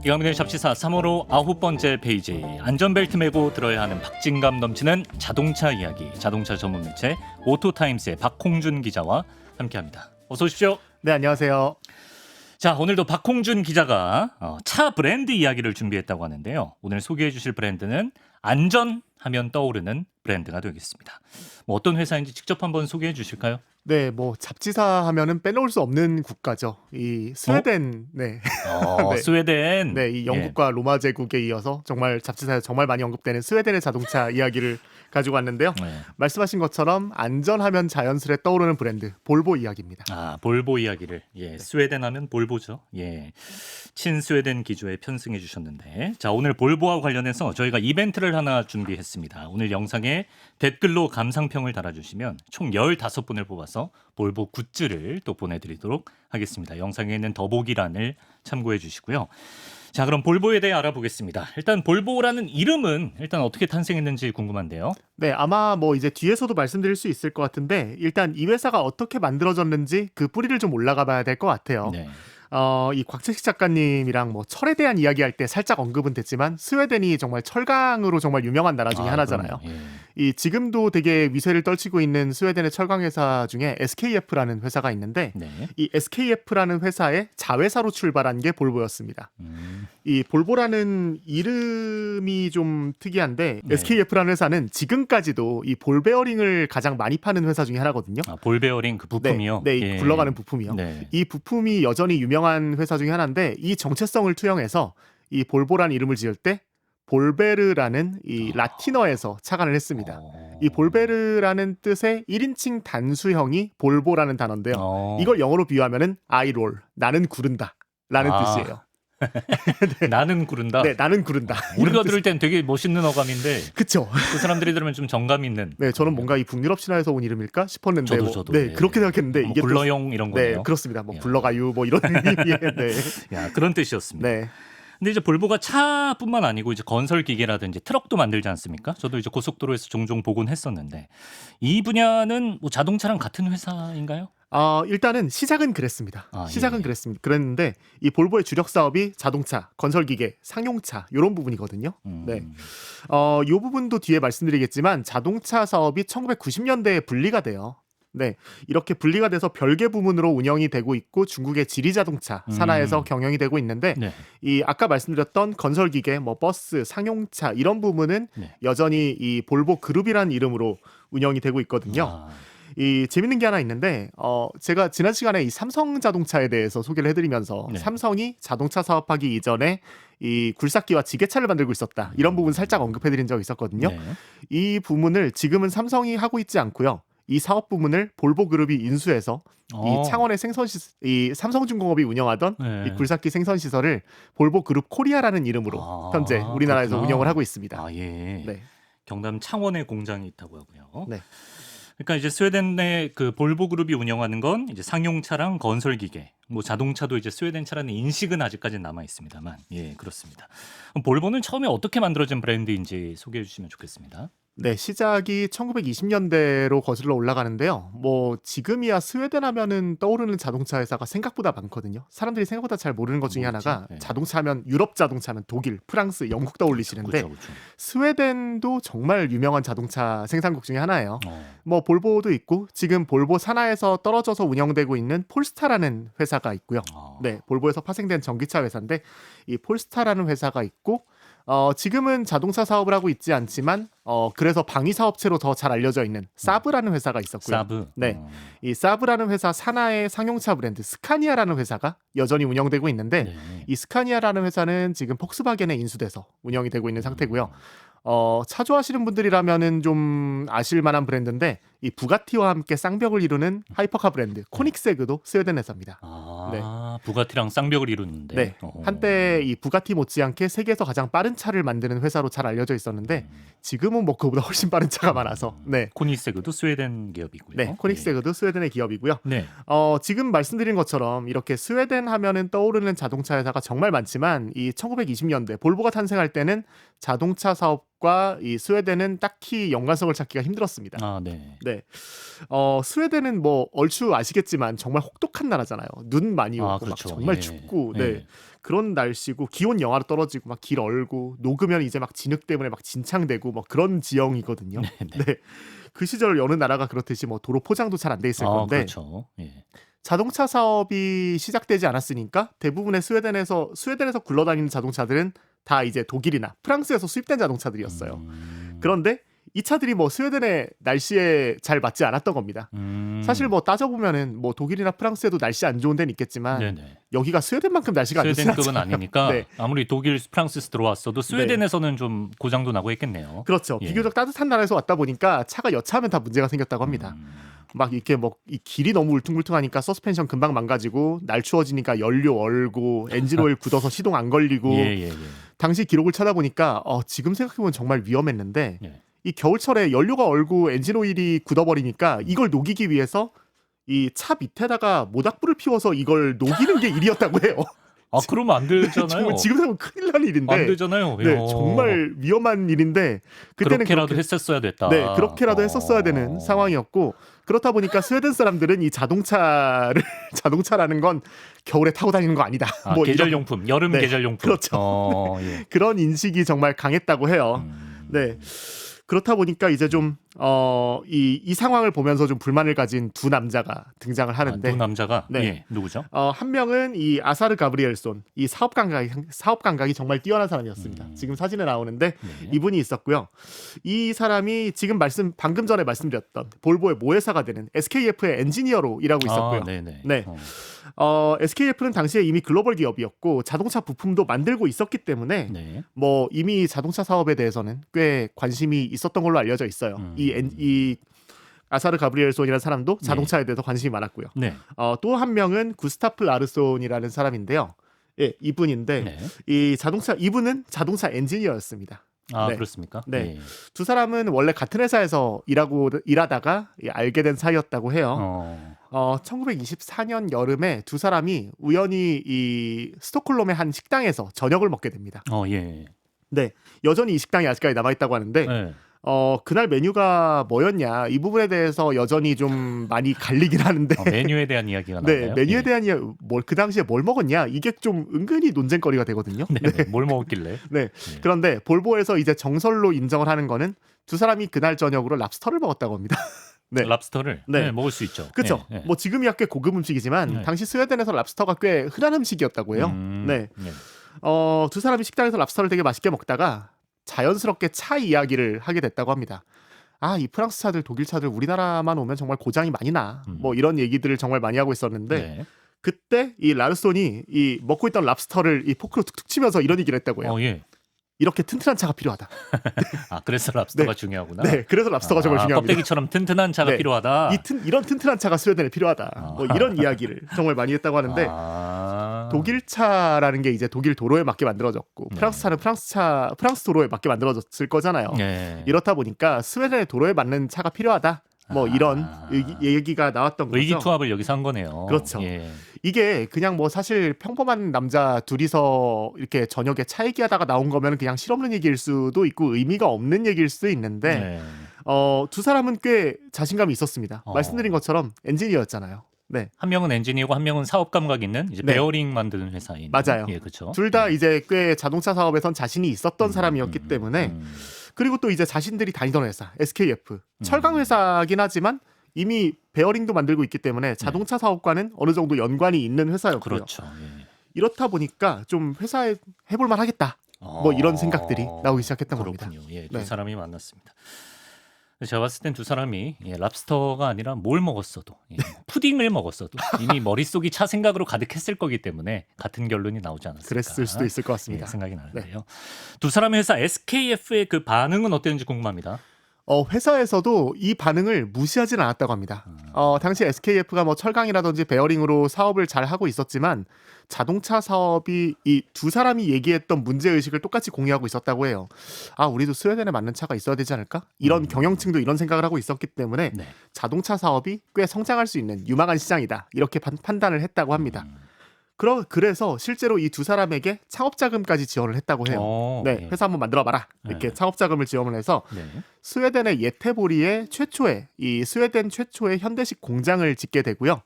이강민의 잡지사 3호로 9번째 페이지, 안전벨트 매고 들어야 하는 박진감 넘치는 자동차 이야기, 자동차 전문 매체 오토타임스의 박홍준 기자와 함께합니다. 어서 오십시오. 네, 안녕하세요. 자, 오늘도 박홍준 기자가 차 브랜드 이야기를 준비했다고 하는데요. 오늘 소개해 주실 브랜드는 안전하면 떠오르는 브랜드가 되겠습니다. 어떤 회사인지 직접 한번 소개해 주실까요? 네, 잡지사 하면은 빼놓을 수 없는 국가죠. 이 스웨덴, 네. 네. 스웨덴. 네, 이 영국과 로마 제국에 이어서 정말 잡지사에 정말 많이 언급되는 스웨덴의 자동차 이야기를 가지고 왔는데요. 말씀하신 것처럼 안전하면 자연스레 떠오르는 브랜드 볼보 이야기입니다. 아, 볼보 이야기를. 스웨덴 하면 볼보죠. 친스웨덴 기조에 편승해 주셨는데, 자, 오늘 볼보와 관련해서 저희가 이벤트를 하나 준비했습니다. 오늘 영상에 댓글로 감상평을 달아주시면 총 15분을 뽑아서 볼보 굿즈를 또 보내드리도록 하겠습니다. 영상에 있는 더보기란을 참고해 주시고요. 자, 그럼 볼보에 대해 알아보겠습니다. 일단 볼보라는 이름은 일단 어떻게 탄생했는지 궁금한데요. 네, 아마 이제 뒤에서도 말씀드릴 수 있을 것 같은데 일단 이 회사가 어떻게 만들어졌는지 그 뿌리를 좀 올라가 봐야 될 것 같아요. 네. 이 곽채식 작가님이랑 철에 대한 이야기할 때 살짝 언급은 됐지만 스웨덴이 정말 철강으로 정말 유명한 나라 중에 하나잖아요. 이 지금도 되게 위세를 떨치고 있는 스웨덴의 철강 회사 중에 SKF라는 회사가 있는데 이 SKF라는 회사의 자회사로 출발한 게 볼보였습니다. 이 볼보라는 이름이 좀 특이한데 SKF라는 회사는 지금까지도 이 볼 베어링을 가장 많이 파는 회사 중에 하나거든요. 아, 볼 베어링 그 부품이요? 네, 굴러가는 부품이요. 이 부품이 여전히 유명한 회사 중에 하나인데 이 정체성을 투영해서 이 볼보라는 이름을 지을 때 볼베르라는 이 라틴어에서 착안을 했습니다. 이 볼베르라는 뜻의 1인칭 단수형이 볼보라는 단어인데요. 이걸 영어로 비유하면은 I roll, 나는 구른다 라는 뜻이에요. 네. 나는 구른다? 네, 나는 구른다. 우리가 들을 땐 되게 멋있는 어감인데 그쵸. 그 사람들이 들으면 좀 정감 있는. 네, 저는 뭔가 이 북유럽 신화에서 온 이름일까 싶었는데 저도 네, 그렇게 생각했는데 이게 굴러용 이런 거네요. 네, 그렇습니다. 굴러가유 이런 의미의 네. 야, 그런 뜻이었습니다. 네. 근데 이제 볼보가 차뿐만 아니고 이제 건설 기계라든지 트럭도 만들지 않습니까? 저도 이제 고속도로에서 종종 보곤 했었는데 이 분야는 자동차랑 같은 회사인가요? 일단은 시작은 그랬습니다. 그랬는데 이 볼보의 주력 사업이 자동차, 건설기계, 상용차 이런 부분이거든요. 네, 이 부분도 뒤에 말씀드리겠지만 자동차 사업이 1990년대에 분리가 돼요. 네, 이렇게 분리가 돼서 별개 부문으로 운영이 되고 있고 중국의 지리자동차 산하에서 경영이 되고 있는데 이 아까 말씀드렸던 건설기계, 버스, 상용차 이런 부문은 여전히 이 볼보 그룹이라는 이름으로 운영이 되고 있거든요. 이 재밌는 게 하나 있는데 제가 지난 시간에 이 삼성 자동차에 대해서 소개를 해드리면서 삼성이 자동차 사업하기 이전에 이 굴삭기와 지게차를 만들고 있었다 이런 부분 살짝 언급해드린 적이 있었거든요. 이 부문을 지금은 삼성이 하고 있지 않고요. 이 사업 부문을 볼보 그룹이 인수해서 이 창원의 이 삼성중공업이 운영하던 이 굴삭기 생산 시설을 볼보 그룹 코리아라는 이름으로 현재 우리나라에서 그렇구나. 운영을 하고 있습니다. 네. 경남 창원에 공장이 있다고 하고요. 네. 그러니까 이제 스웨덴의 그 볼보 그룹이 운영하는 건 이제 상용차랑 건설 기계, 자동차도 이제 스웨덴 차라는 인식은 아직까지는 남아 있습니다만, 그렇습니다. 그럼 볼보는 처음에 어떻게 만들어진 브랜드인지 소개해 주시면 좋겠습니다. 네, 시작이 1920년대로 거슬러 올라가는데요. 지금이야 스웨덴 하면은 떠오르는 자동차 회사가 생각보다 많거든요. 사람들이 생각보다 잘 모르는 것 중에 하나가 자동차 하면 유럽 자동차 하면 독일, 프랑스, 영국 떠올리시는데 그렇죠. 스웨덴도 정말 유명한 자동차 생산국 중에 하나예요. 볼보도 있고 지금 볼보 산하에서 떨어져서 운영되고 있는 폴스타라는 회사가 있고요. 네, 볼보에서 파생된 전기차 회사인데 이 폴스타라는 회사가 있고 지금은 자동차 사업을 하고 있지 않지만 그래서 방위 사업체로 더 잘 알려져 있는 사브라는 회사가 있었고요. 사브. 네, 이 사브라는 회사 산하의 상용차 브랜드 스카니아라는 회사가 여전히 운영되고 있는데 이 스카니아라는 회사는 지금 폭스바겐에 인수돼서 운영이 되고 있는 상태고요. 차 좋아하시는 분들이라면은 좀 아실 만한 브랜드인데 이 부가티와 함께 쌍벽을 이루는 하이퍼카 브랜드 코닉세그도 스웨덴 회사입니다. 부가티랑 쌍벽을 이루는데. 네. 한때 이 부가티 못지않게 세계에서 가장 빠른 차를 만드는 회사로 잘 알려져 있었는데 지금은 그보다 훨씬 빠른 차가 많아서. 네. 코닉세그도 스웨덴 기업이고요. 네. 코닉세그도 스웨덴의 기업이고요. 지금 말씀드린 것처럼 이렇게 스웨덴 하면은 떠오르는 자동차 회사가 정말 많지만 이 1920년대 볼보가 탄생할 때는 자동차 사업 것과 이 스웨덴은 딱히 연관성을 찾기가 힘들었습니다. 아, 네. 네. 스웨덴은 뭐 얼추 아시겠지만 정말 혹독한 나라잖아요. 눈 많이 오고 그렇죠. 막 정말 예. 춥고 예. 네. 그런 날씨고 기온 영하로 떨어지고 막 길 얼고 녹으면 이제 막 진흙 때문에 막 진창되고 뭐 그런 지형이거든요. 네, 네. 그 시절 여느 나라가 그렇듯이 뭐 도로 포장도 잘 안 돼 있을 건데 그렇죠. 예. 자동차 사업이 시작되지 않았으니까 대부분의 스웨덴에서 굴러다니는 자동차들은 다 이제 독일이나 프랑스에서 수입된 자동차들이었어요. 그런데 이 차들이 뭐 스웨덴의 날씨에 잘 맞지 않았던 겁니다. 사실 뭐 따져보면은 뭐 독일이나 프랑스에도 날씨 안 좋은 데는 있겠지만 네네. 여기가 스웨덴만큼 날씨가 안 좋진 스웨덴급은 않잖아요. 아니니까 네. 아무리 독일, 프랑스에서 들어왔어도 스웨덴에서는 좀 고장도 나고 했겠네요. 그렇죠. 예. 비교적 따뜻한 나라에서 왔다 보니까 차가 여차하면 다 문제가 생겼다고 합니다. 막 이렇게 뭐 이 길이 너무 울퉁불퉁하니까 서스펜션 금방 망가지고 날 추워지니까 연료 얼고 엔진 오일 굳어서 시동 안 걸리고 예. 당시 기록을 찾아보니까 지금 생각해보면 정말 위험했는데 예. 이 겨울철에 연료가 얼고 엔진 오일이 굳어버리니까 이걸 녹이기 위해서 이 차 밑에다가 모닥불을 피워서 이걸 녹이는 게 일이었다고 해요. 그러면 안 되잖아요. 정말 지금 생각하면 큰일 날 일인데. 안 되잖아요. 네, 야. 정말 위험한 일인데 그때는 그렇게라도 했었어야 됐다. 네, 그렇게라도 했었어야 되는 상황이었고 그렇다 보니까 스웨덴 사람들은 이 자동차라는 건 겨울에 타고 다니는 거 아니다. 뭐 계절용품, 여름 네, 계절용품. 그렇죠. 예. 그런 인식이 정말 강했다고 해요. 네. 그렇다 보니까 이제 좀 이 상황을 보면서 좀 불만을 가진 두 남자가 등장을 하는데 두 남자가 네. 예, 누구죠? 한 명은 이 아사르 가브리엘손, 이 사업 감각이 정말 뛰어난 사람이었습니다. 지금 사진에 나오는데 네. 이분이 있었고요. 이 사람이 지금 방금 전에 말씀드렸던 볼보의 모회사가 되는 SKF의 엔지니어로 일하고 있었고요. 네네. 네. SKF는 당시에 이미 글로벌 기업이었고 자동차 부품도 만들고 있었기 때문에 네. 뭐 이미 자동차 사업에 대해서는 꽤 관심이 있었던 걸로 알려져 있어요. 이 아사르 가브리엘손이라는 사람도 자동차에 대해서 관심이 많았고요. 네. 또 한 명은 구스타프 라르손이라는 사람인데요. 예, 이분인데 네. 이분은 자동차 엔지니어였습니다. 네. 그렇습니까? 네. 예. 두 사람은 원래 같은 회사에서 일하다가 알게 된 사이였다고 해요. 1924년 여름에 두 사람이 우연히 이 스톡홀름의 한 식당에서 저녁을 먹게 됩니다. 예. 네, 여전히 이 식당이 아직까지 남아 있다고 하는데 네. 그날 메뉴가 뭐였냐 이 부분에 대해서 여전히 좀 많이 갈리긴 하는데 메뉴에 대한 이야기가 네, 나와요. 메뉴에 예. 대한 그 당시에 뭘 먹었냐 이게 좀 은근히 논쟁거리가 되거든요. 네. 뭘 먹었길래? 네. 그런데 볼보에서 이제 정설로 인정을 하는 거는 두 사람이 그날 저녁으로 랍스터를 먹었다고 합니다. 네. 랍스터를 네. 먹을 수 있죠. 그렇죠. 예. 뭐 지금이야 꽤 고급 음식이지만 네. 당시 스웨덴에서 랍스터가 꽤 흔한 음식이었다고 해요. 네. 예. 두 사람이 식당에서 랍스터를 되게 맛있게 먹다가 자연스럽게 차 이야기를 하게 됐다고 합니다. 이 프랑스 차들, 독일 차들 우리나라만 오면 정말 고장이 많이 나. 뭐 이런 얘기들을 정말 많이 하고 있었는데 네. 그때 이 라르손이 이 먹고 있던 랍스터를 이 포크로 툭툭 치면서 이런 얘기를 했다고 해요. 예. 이렇게 튼튼한 차가 필요하다. 그래서 랍스터가 네. 중요하구나. 네, 그래서 랍스터가 정말 중요합니다. 껍데기처럼 튼튼한 차가 네. 필요하다. 이런 튼튼한 차가 스웨덴에 필요하다. 뭐 이런 이야기를 정말 많이 했다고 하는데 독일 차라는 게 이제 독일 도로에 맞게 만들어졌고 프랑스 차는 프랑스 도로에 맞게 만들어졌을 거잖아요. 네. 이렇다 보니까 스웨덴의 도로에 맞는 차가 필요하다. 뭐 이런 얘기가 나왔던 거죠. 의기투합을 여기서 한 거네요. 그렇죠. 예. 이게 그냥 뭐 사실 평범한 남자 둘이서 이렇게 저녁에 차 얘기하다가 나온 거면 그냥 실없는 얘기일 수도 있고 의미가 없는 얘기일 수도 있는데 네. 두 사람은 꽤 자신감이 있었습니다. 말씀드린 것처럼 엔지니어였잖아요. 네. 한 명은 엔지니어고 한 명은 사업 감각 있는 이제 네. 베어링 만드는 회사인. 맞아요. 예, 그렇죠. 둘 다 이제 꽤 자동차 사업에선 자신이 있었던 사람이었기 때문에 그리고 또 이제 자신들이 다니던 회사 SKF 철강 회사긴 하지만 이미 베어링도 만들고 있기 때문에 자동차 사업과는 어느 정도 연관이 있는 회사였고요. 그렇죠. 예. 이렇다 보니까 좀 회사에 해볼만 하겠다. 뭐 이런 생각들이 나오기 시작했던 겁니다. 그렇군요. 예, 두 네. 사람이 만났습니다. 제가 봤을 땐 두 사람이 랍스터가 아니라 뭘 먹었어도 푸딩을 먹었어도 이미 머릿속이 차 생각으로 가득했을 거기 때문에 같은 결론이 나오지 않았을까. 그랬을 수도 있을 것 같습니다. 생각이 나는데요. 두 사람의 회사 SKF의 그 반응은 어땠는지 궁금합니다. 회사에서도 이 반응을 무시하진 않았다고 합니다. 당시 SKF가 뭐 철강이라든지 베어링으로 사업을 잘 하고 있었지만 자동차 사업이 이 두 사람이 얘기했던 문제 의식을 똑같이 공유하고 있었다고 해요. 우리도 스웨덴에 맞는 차가 있어야 되지 않을까? 이런 경영층도 이런 생각을 하고 있었기 때문에 네. 자동차 사업이 꽤 성장할 수 있는 유망한 시장이다. 이렇게 판단을 했다고 합니다. 그래서 실제로 이 두 사람에게 창업 자금까지 지원을 했다고 해요. 네, 회사 한번 만들어봐라. 이렇게 창업 자금을 지원을 해서 스웨덴의 예테보리에 이 스웨덴 최초의 현대식 공장을 짓게 되고요.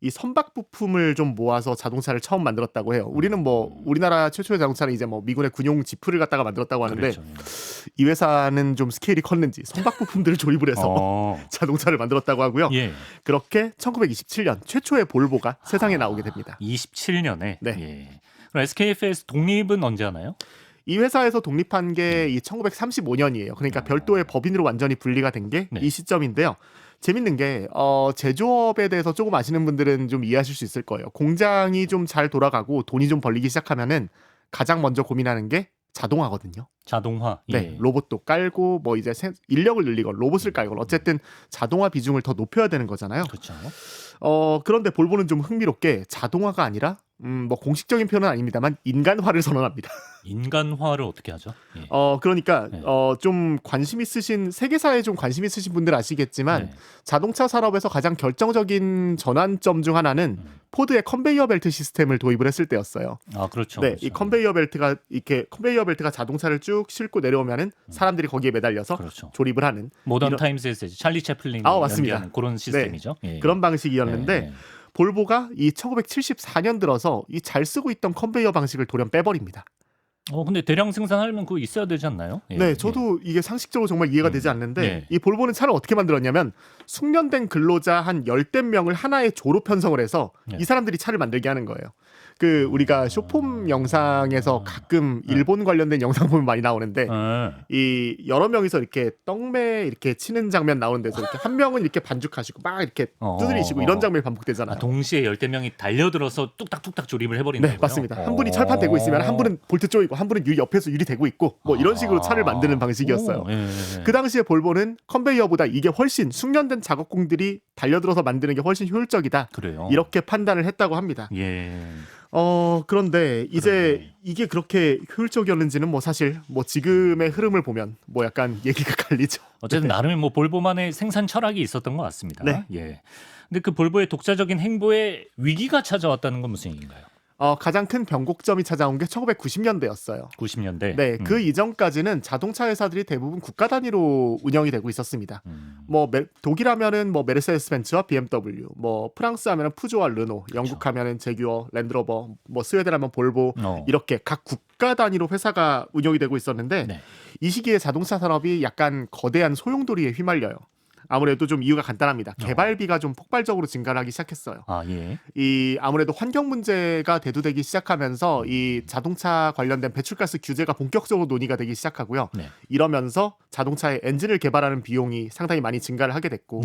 이 선박 부품을 좀 모아서 자동차를 처음 만들었다고 해요. 우리는 뭐 우리나라 최초의 자동차는 이제 뭐 미군의 군용 지프를 갖다가 만들었다고 하는데 그렇죠. 이 회사는 좀 스케일이 컸는지 선박 부품들을 조립을 해서 자동차를 만들었다고 하고요. 그렇게 1927년 최초의 볼보가 세상에 나오게 됩니다. 27년에. 네. 그럼 SKF에서 독립은 언제 하나요? 이 회사에서 독립한 게 이 1935년이에요. 그러니까 별도의 법인으로 완전히 분리가 된 게 이 시점인데요. 재밌는 게 제조업에 대해서 조금 아시는 분들은 좀 이해하실 수 있을 거예요. 공장이 좀 잘 돌아가고 돈이 좀 벌리기 시작하면은 가장 먼저 고민하는 게 자동화거든요. 자동화. 네, 로봇도 깔고 뭐 이제 인력을 늘리건 로봇을 깔건 어쨌든 자동화 비중을 더 높여야 되는 거잖아요. 그렇죠. 그런데 볼보는 좀 흥미롭게 자동화가 아니라 뭐 공식적인 표현은 아닙니다만 인간화를 선언합니다. 인간화를 어떻게 하죠? 그러니까 좀 관심 있으신 세계사에 좀 관심 있으신 분들 아시겠지만 자동차 산업에서 가장 결정적인 전환점 중 하나는 포드의 컨베이어 벨트 시스템을 도입을 했을 때였어요. 아, 그렇죠. 네, 그렇죠. 이 컨베이어 벨트가 자동차를 쭉 싣고 내려오면은 사람들이 거기에 매달려서 조립을 하는 모던 타임스에서 찰리 채플린이 맞습니다. 연기하는 그런 시스템이죠. 그런 방식이었는데 볼보가 이 1974년 들어서 이 잘 쓰고 있던 컨베이어 방식을 돌연 빼버립니다. 근데 대량 생산하려면 그거 있어야 되지 않나요? 네, 저도 이게 상식적으로 정말 이해가 되지 않는데 이 볼보는 차를 어떻게 만들었냐면 숙련된 근로자 한 10대 명을 하나의 조로 편성을 해서 이 사람들이 차를 만들게 하는 거예요. 우리가 쇼폼 영상에서 가끔 일본 관련된 영상 보면 많이 나오는데 이 여러 명이서 이렇게 떡매 이렇게 치는 장면 나오는 데서 이렇게 한 명은 이렇게 반죽하시고 막 이렇게 두드리시고 이런 장면이 반복되잖아요. 동시에 10대 명이 달려들어서 뚝딱뚝딱 조립을 해버리는 거예요? 네, 맞습니다. 한 분이 철판 대고 있으면 한 분은 볼트 쪼이고 한 분은 옆에서 유리 대고 있고 뭐 이런 식으로 차를 만드는 방식이었어요. 그 당시에 볼보는 컨베이어보다 이게 훨씬 숙련된 작업공들이 달려들어서 만드는 게 훨씬 효율적이다. 그래요? 이렇게 판단을 했다고 합니다. 그런데 이제 이게 그렇게 효율적이었는지는 뭐 사실 뭐 지금의 흐름을 보면 뭐 약간 얘기가 갈리죠. 어쨌든 나름의 뭐 볼보만의 생산 철학이 있었던 것 같습니다. 근데 그 볼보의 독자적인 행보에 위기가 찾아왔다는 건 무슨 얘기인가요? 가장 큰 변곡점이 찾아온 게 1990년대였어요. 90년대. 네, 그 이전까지는 자동차 회사들이 대부분 국가 단위로 운영이 되고 있었습니다. 뭐 독일하면은 뭐 메르세데스 벤츠와 BMW, 뭐 프랑스 하면은 푸조와 르노, 영국 하면은 제규어, 랜드로버, 뭐 스웨덴 하면 볼보 이렇게 각 국가 단위로 회사가 운영이 되고 있었는데 이 시기에 자동차 산업이 약간 거대한 소용돌이에 휘말려요. 아무래도 좀 이유가 간단합니다. 개발비가 좀 폭발적으로 증가를 하기 시작했어요. 이 아무래도 환경 문제가 대두되기 시작하면서 이 자동차 관련된 배출가스 규제가 본격적으로 논의가 되기 시작하고요. 이러면서 자동차의 엔진을 개발하는 비용이 상당히 많이 증가를 하게 됐고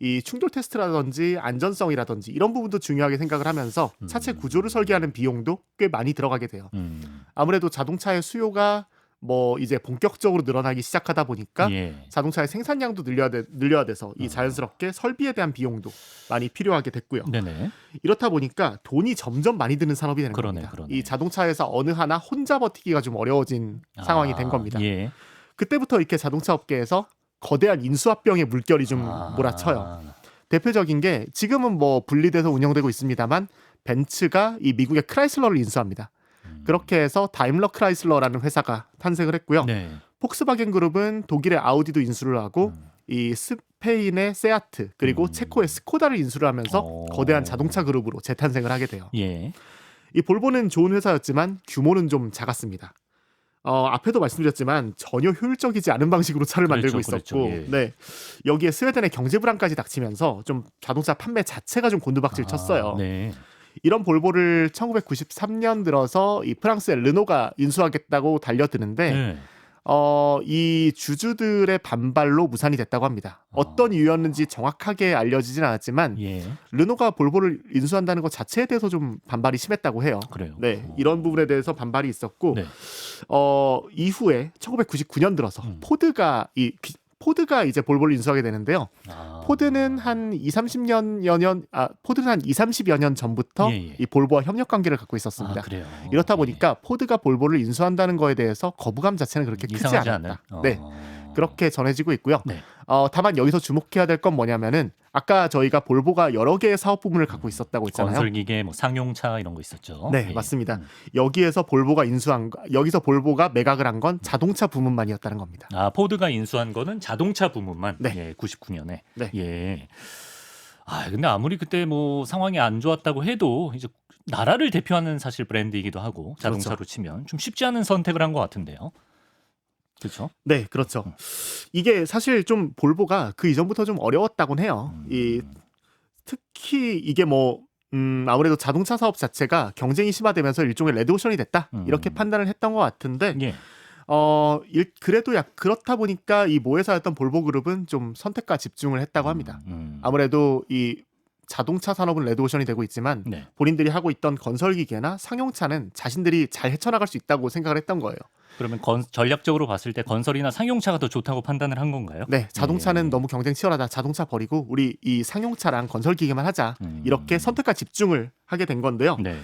이 충돌 테스트라든지 안전성이라든지 이런 부분도 중요하게 생각을 하면서 차체 구조를 설계하는 비용도 꽤 많이 들어가게 돼요. 아무래도 자동차의 수요가 뭐 이제 본격적으로 늘어나기 시작하다 보니까 자동차의 생산량도 늘려야 돼서 이 자연스럽게 설비에 대한 비용도 많이 필요하게 됐고요. 이렇다 보니까 돈이 점점 많이 드는 산업이 되는 겁니다. 이 자동차에서 어느 하나 혼자 버티기가 좀 어려워진 상황이 된 겁니다. 그때부터 이렇게 자동차 업계에서 거대한 인수합병의 물결이 좀 몰아쳐요. 대표적인 게 지금은 뭐 분리돼서 운영되고 있습니다만 벤츠가 이 미국의 크라이슬러를 인수합니다. 그렇게 해서 다임러 크라이슬러라는 회사가 탄생을 했고요. 폭스바겐 그룹은 독일의 아우디도 인수를 하고 이 스페인의 세아트 그리고 체코의 스코다를 인수를 하면서 거대한 자동차 그룹으로 재탄생을 하게 돼요. 이 볼보는 좋은 회사였지만 규모는 좀 작았습니다. 앞에도 말씀드렸지만 전혀 효율적이지 않은 방식으로 차를 만들고 있었고 여기에 스웨덴의 경제 불안까지 닥치면서 좀 자동차 판매 자체가 좀 곤두박질 쳤어요. 이런 볼보를 1993년 들어서 이 프랑스의 르노가 인수하겠다고 달려드는데 이 주주들의 반발로 무산이 됐다고 합니다. 어떤 이유였는지 정확하게 알려지진 않았지만 르노가 볼보를 인수한다는 것 자체에 대해서 좀 반발이 심했다고 해요. 이런 부분에 대해서 반발이 있었고 이후에 1999년 들어서 포드가 이제 볼보를 인수하게 되는데요. 포드는 한 30여 년 전부터 이 볼보와 협력 관계를 갖고 있었습니다. 이렇다 보니까 포드가 볼보를 인수한다는 거에 대해서 거부감 자체는 그렇게 크지 않았다. 그렇게 전해지고 있고요. 네. 다만 여기서 주목해야 될 건 뭐냐면은 아까 저희가 볼보가 여러 개의 사업 부문을 갖고 있었다고 했잖아요. 건설기계, 뭐 상용차 이런 거 있었죠. 네, 예. 맞습니다. 여기서 볼보가 매각을 한 건 자동차 부문만이었다는 겁니다. 아, 포드가 인수한 거는 자동차 부문만. 네. 예, 99년에. 네. 예. 아, 근데 아무리 그때 뭐 상황이 안 좋았다고 해도 이제 나라를 대표하는 사실 브랜드이기도 하고 자동차로 그렇죠. 치면 좀 쉽지 않은 선택을 한 것 같은데요. 그렇죠? 네, 그렇죠. 이게 사실 좀 볼보가 그 이전부터 좀 어려웠다곤 해요. 특히 이게 아무래도 자동차 사업 자체가 경쟁이 심화되면서 일종의 레드오션이 됐다 이렇게 판단을 했던 것 같은데 예. 그래도 그렇다 보니까 이 모회사였던 볼보그룹은 좀 선택과 집중을 했다고 합니다. 아무래도 이 자동차 산업은 레드오션이 되고 있지만 네. 본인들이 하고 있던 건설기계나 상용차는 자신들이 잘 헤쳐나갈 수 있다고 생각을 했던 거예요. 그러면 전략적으로 봤을 때 건설이나 상용차가 더 좋다고 판단을 한 건가요? 네, 자동차는 너무 경쟁 치열하다. 자동차 버리고 우리 이 상용차랑 건설기계만 하자. 이렇게 선택과 집중을 하게 된 건데요. 네.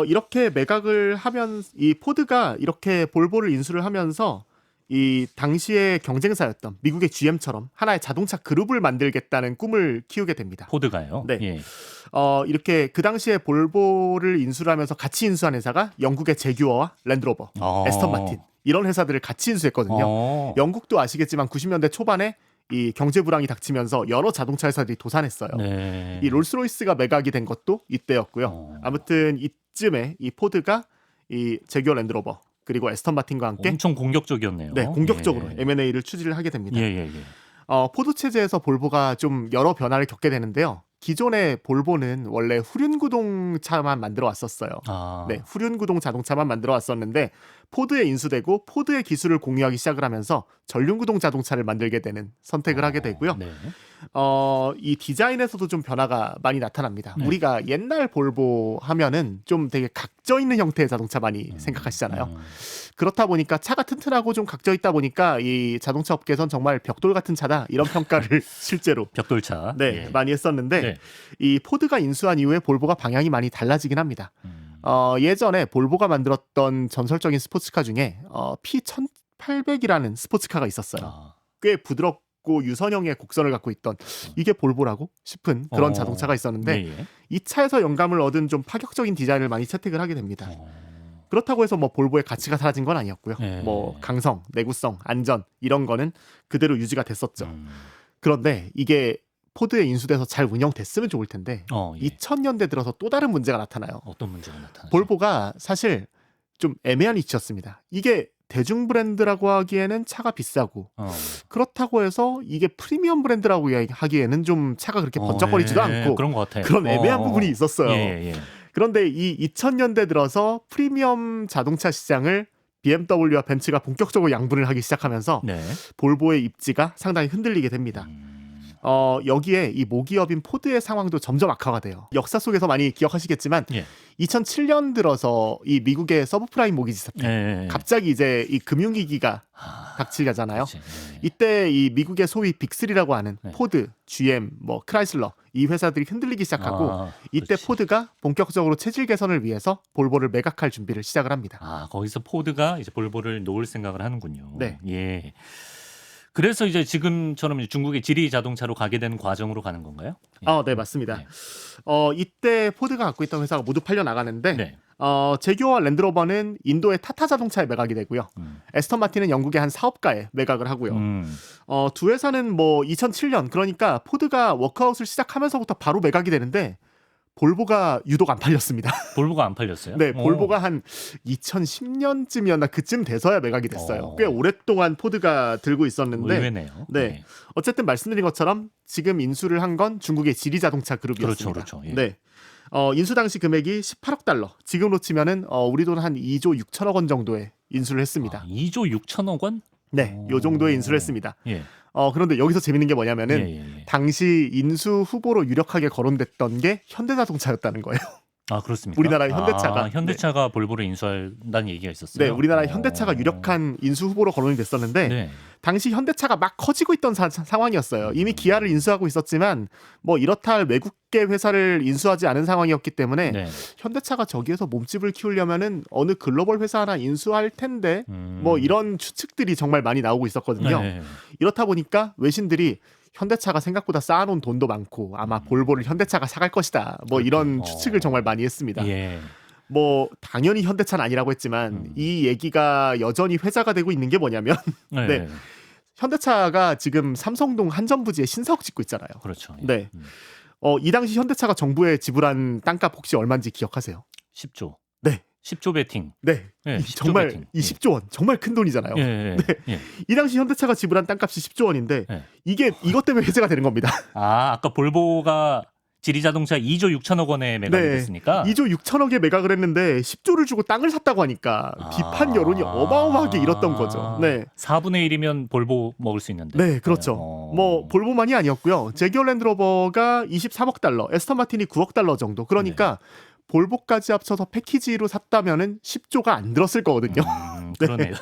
이렇게 매각을 하면 이 포드가 이렇게 볼보를 인수를 하면서 이 당시의 경쟁사였던 미국의 GM처럼 하나의 자동차 그룹을 만들겠다는 꿈을 키우게 됩니다. 포드가요? 네. 예. 이렇게 그 당시에 볼보를 인수를 하면서 같이 인수한 회사가 영국의 제규어와 랜드로버, 에스턴 마틴 이런 회사들을 같이 인수했거든요. 영국도 아시겠지만 90년대 초반에 이 경제 불황이 닥치면서 여러 자동차 회사들이 도산했어요. 네. 이 롤스로이스가 매각이 된 것도 이때였고요. 아무튼 이쯤에 이 포드가 이 제규어 랜드로버 그리고 에스턴 마틴과 함께 엄청 공격적이었네요. 네, 공격적으로 예. M&A를 추진을 하게 됩니다. 예. 포드 체제에서 볼보가 좀 여러 변화를 겪게 되는데요. 기존의 볼보는 원래 후륜구동차만 만들어 왔었어요. 네, 후륜구동 자동차만 만들어 왔었는데 포드에 인수되고 포드의 기술을 공유하기 시작을 하면서 전륜구동 자동차를 만들게 되는 선택을 하게 되고요. 네. 이 디자인에서도 좀 변화가 많이 나타납니다. 네. 우리가 옛날 볼보 하면은 좀 되게 각져 있는 형태의 자동차 많이 생각하시잖아요. 그렇다 보니까 차가 튼튼하고 좀 각져 있다 보니까 이 자동차 업계에선 정말 벽돌 같은 차다 이런 평가를 실제로 벽돌차. 네, 예. 많이 했었는데 네. 이 포드가 인수한 이후에 볼보가 방향이 많이 달라지긴 합니다. 예전에 볼보가 만들었던 전설적인 스포츠카 중에 P1800이라는 스포츠카가 있었어요. 꽤 부드럽고 유선형의 곡선을 갖고 있던 이게 볼보라고 싶은 그런 자동차가 있었는데 예. 이 차에서 영감을 얻은 좀 파격적인 디자인을 많이 채택을 하게 됩니다. 그렇다고 해서 뭐 볼보의 가치가 사라진 건 아니었고요. 네. 뭐 강성, 내구성, 안전 이런 거는 그대로 유지가 됐었죠. 그런데 이게 포드에 인수돼서 잘 운영됐으면 좋을 텐데 예. 2000년대 들어서 또 다른 문제가 나타나요. 어떤 문제가 나타나죠? 볼보가 사실 좀 애매한 위치였습니다. 이게 대중 브랜드라고 하기에는 차가 비싸고 그렇다고 해서 이게 프리미엄 브랜드라고 하기에는 좀 차가 그렇게 번쩍거리지도 않고 그런 것 같아요. 그런 애매한 부분이 있었어요. 예. 그런데 이 2000년대 들어서 프리미엄 자동차 시장을 BMW와 벤츠가 본격적으로 양분을 하기 시작하면서 네. 볼보의 입지가 상당히 흔들리게 됩니다. 여기에 이 모기업인 포드의 상황도 점점 악화가 돼요. 역사 속에서 많이 기억하시겠지만 예. 2007년 들어서 이 미국의 서브프라임 모기지 사태 예. 갑자기 이제 이 금융위기가 닥치잖아요. 그렇지. 예. 이때 이 미국의 소위 빅3라고 하는 네. 포드, GM, 뭐 크라이슬러 이 회사들이 흔들리기 시작하고 이때 그렇지. 포드가 본격적으로 체질 개선을 위해서 볼보를 매각할 준비를 시작을 합니다. 거기서 포드가 이제 볼보를 놓을 생각을 하는군요. 네. 예. 그래서 이제 지금처럼 중국의 지리 자동차로 가게 되는 과정으로 가는 건가요? 예. 네, 맞습니다. 네. 이때 포드가 갖고 있던 회사가 모두 팔려 나가는데 네. 제규어와 랜드로버는 인도의 타타 자동차에 매각이 되고요. 에스턴 마틴은 영국의 한 사업가에 매각을 하고요. 두 회사는 뭐 2007년 그러니까 포드가 워크아웃을 시작하면서부터 바로 매각이 되는데 볼보가 유독 안 팔렸습니다. 볼보가 안 팔렸어요? 네, 볼보가 한 2010년쯤이었나 그쯤 돼서야 매각이 됐어요. 꽤 오랫동안 포드가 들고 있었는데 의외네요. 네. 어쨌든 말씀드린 것처럼 지금 인수를 한 건 중국의 지리 자동차 그룹이었습니다. 그렇죠. 예. 네. 인수 당시 금액이 18억 달러. 지금으로 치면은 우리 돈 한 2조 6천억 원 정도에 인수를 했습니다. 2조 6천억 원? 네, 요 정도에 인수를 했습니다. 예. 그런데 여기서 재밌는 게 뭐냐면은 예. 당시 인수 후보로 유력하게 거론됐던 게 현대자동차였다는 거예요. 아 그렇습니까? 우리나라 현대차가. 현대차가 볼보를 인수한다는 얘기가 있었어요. 네, 우리나라 현대차가 유력한 인수 후보로 거론이 됐었는데 네. 당시 현대차가 막 커지고 있던 상황이었어요. 이미 기아를 인수하고 있었지만 뭐 이렇다 할 외국계 회사를 인수하지 않은 상황이었기 때문에 네. 현대차가 저기에서 몸집을 키우려면은 어느 글로벌 회사 하나 인수할 텐데 뭐 이런 추측들이 정말 많이 나오고 있었거든요. 네. 이렇다 보니까 외신들이 현대차가 생각보다 쌓아놓은 돈도 많고 아마 볼보를 현대차가 사갈 것이다. 뭐 이런 추측을 정말 많이 했습니다. 예. 뭐 당연히 현대차는 아니라고 했지만 이 얘기가 여전히 회자가 되고 있는 게 뭐냐면 네. 네. 현대차가 지금 삼성동 한전 부지에 신사옥 짓고 있잖아요. 그렇죠. 예. 네. 이 당시 현대차가 정부에 지불한 땅값 혹시 얼마인지 기억하세요? 10조. 네. 10조 베팅. 네. 예, 10조 정말 베팅. 이 10조 원 정말 큰 돈이잖아요. 예. 네. 예. 이 당시 현대차가 지불한 땅값이 10조 원인데 예. 이게 이것 때문에 회자가 되는 겁니다. 아까 볼보가 지리자동차 2조 6천억 원에 매각이 네. 됐으니까 2조 6천억에 매각을 했는데 10조를 주고 땅을 샀다고 하니까 비판 여론이 어마어마하게 일었던 거죠. 네. 4분의 1이면 볼보 먹을 수 있는데. 네, 그렇죠. 뭐 볼보만이 아니었고요. 제기어 랜드로버가 23억 달러, 에스턴 마틴이 9억 달러 정도. 그러니까 볼보까지 합쳐서 패키지로 샀다면은 10조가 안 들었을 거거든요. 그러네요.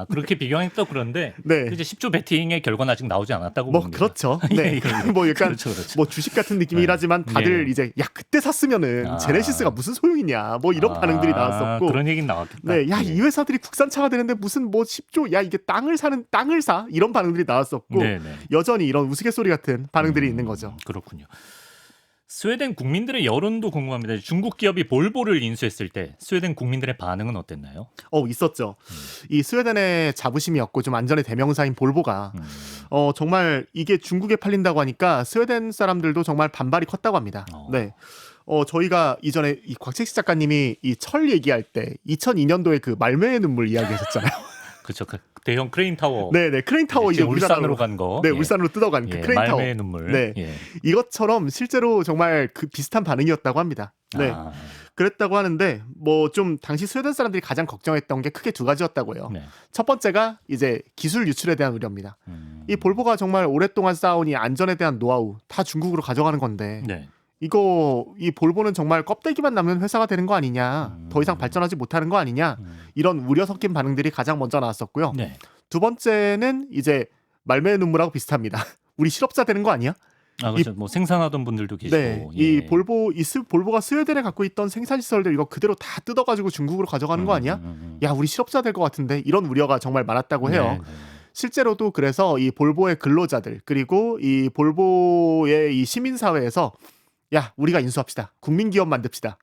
그렇게 비교하니 또 그런데 네. 이제 10조 베팅의 결과는 아직 나오지 않았다고 뭐 봅니다. 그렇죠. 네. 뭐 약간 그렇죠. 뭐 주식 같은 느낌이긴 하지만 다들 이제 야 그때 샀으면은 제네시스가 무슨 소용이냐 뭐 이런 반응들이 나왔었고 그런 얘기는 나왔겠다. 네, 야 이 회사들이 국산차가 되는데 무슨 뭐 10조 야 이게 땅을 사 이런 반응들이 나왔었고 여전히 이런 우스갯소리 같은 반응들이 있는 거죠. 그렇군요. 스웨덴 국민들의 여론도 궁금합니다. 중국 기업이 볼보를 인수했을 때 스웨덴 국민들의 반응은 어땠나요? 있었죠. 이 스웨덴의 자부심이었고 좀 안전의 대명사인 볼보가 정말 이게 중국에 팔린다고 하니까 스웨덴 사람들도 정말 반발이 컸다고 합니다. 네. 저희가 이전에 이 곽책식 작가님이 이 철 얘기할 때 2002년도에 그 말매의 눈물 이야기하셨잖아요. 그렇죠. 그 대형 크레인 타워. 네, 크레인 타워 이제 울산으로 간 거. 네, 울산으로 뜯어간 그 크레인 타워. 말매의 눈물. 네, 이것처럼 실제로 정말 그 비슷한 반응이었다고 합니다. 네, 그랬다고 하는데 뭐 좀 당시 스웨덴 사람들이 가장 걱정했던 게 크게 두 가지였다고 해요. 첫 번째가 이제 기술 유출에 대한 우려입니다. 이 볼보가 정말 오랫동안 쌓아온 이 안전에 대한 노하우 다 중국으로 가져가는 건데. 이거 이 볼보는 정말 껍데기만 남는 회사가 되는 거 아니냐, 더 이상 발전하지 못하는 거 아니냐, 이런 우려 섞인 반응들이 가장 먼저 나왔었고요. 두 번째는 이제 말매의 눈물하고 비슷합니다. 우리 실업자 되는 거 아니야? 그렇죠. 뭐 생산하던 분들도 계시고. 네, 이 볼보가 스웨덴에 갖고 있던 생산 시설들 이거 그대로 다 뜯어가지고 중국으로 가져가는 거 아니야? 야, 우리 실업자 될 것 같은데 이런 우려가 정말 많았다고 해요. 실제로도 그래서 이 볼보의 근로자들 그리고 이 볼보의 이 시민사회에서 야, 우리가 인수합시다. 국민기업 만듭시다.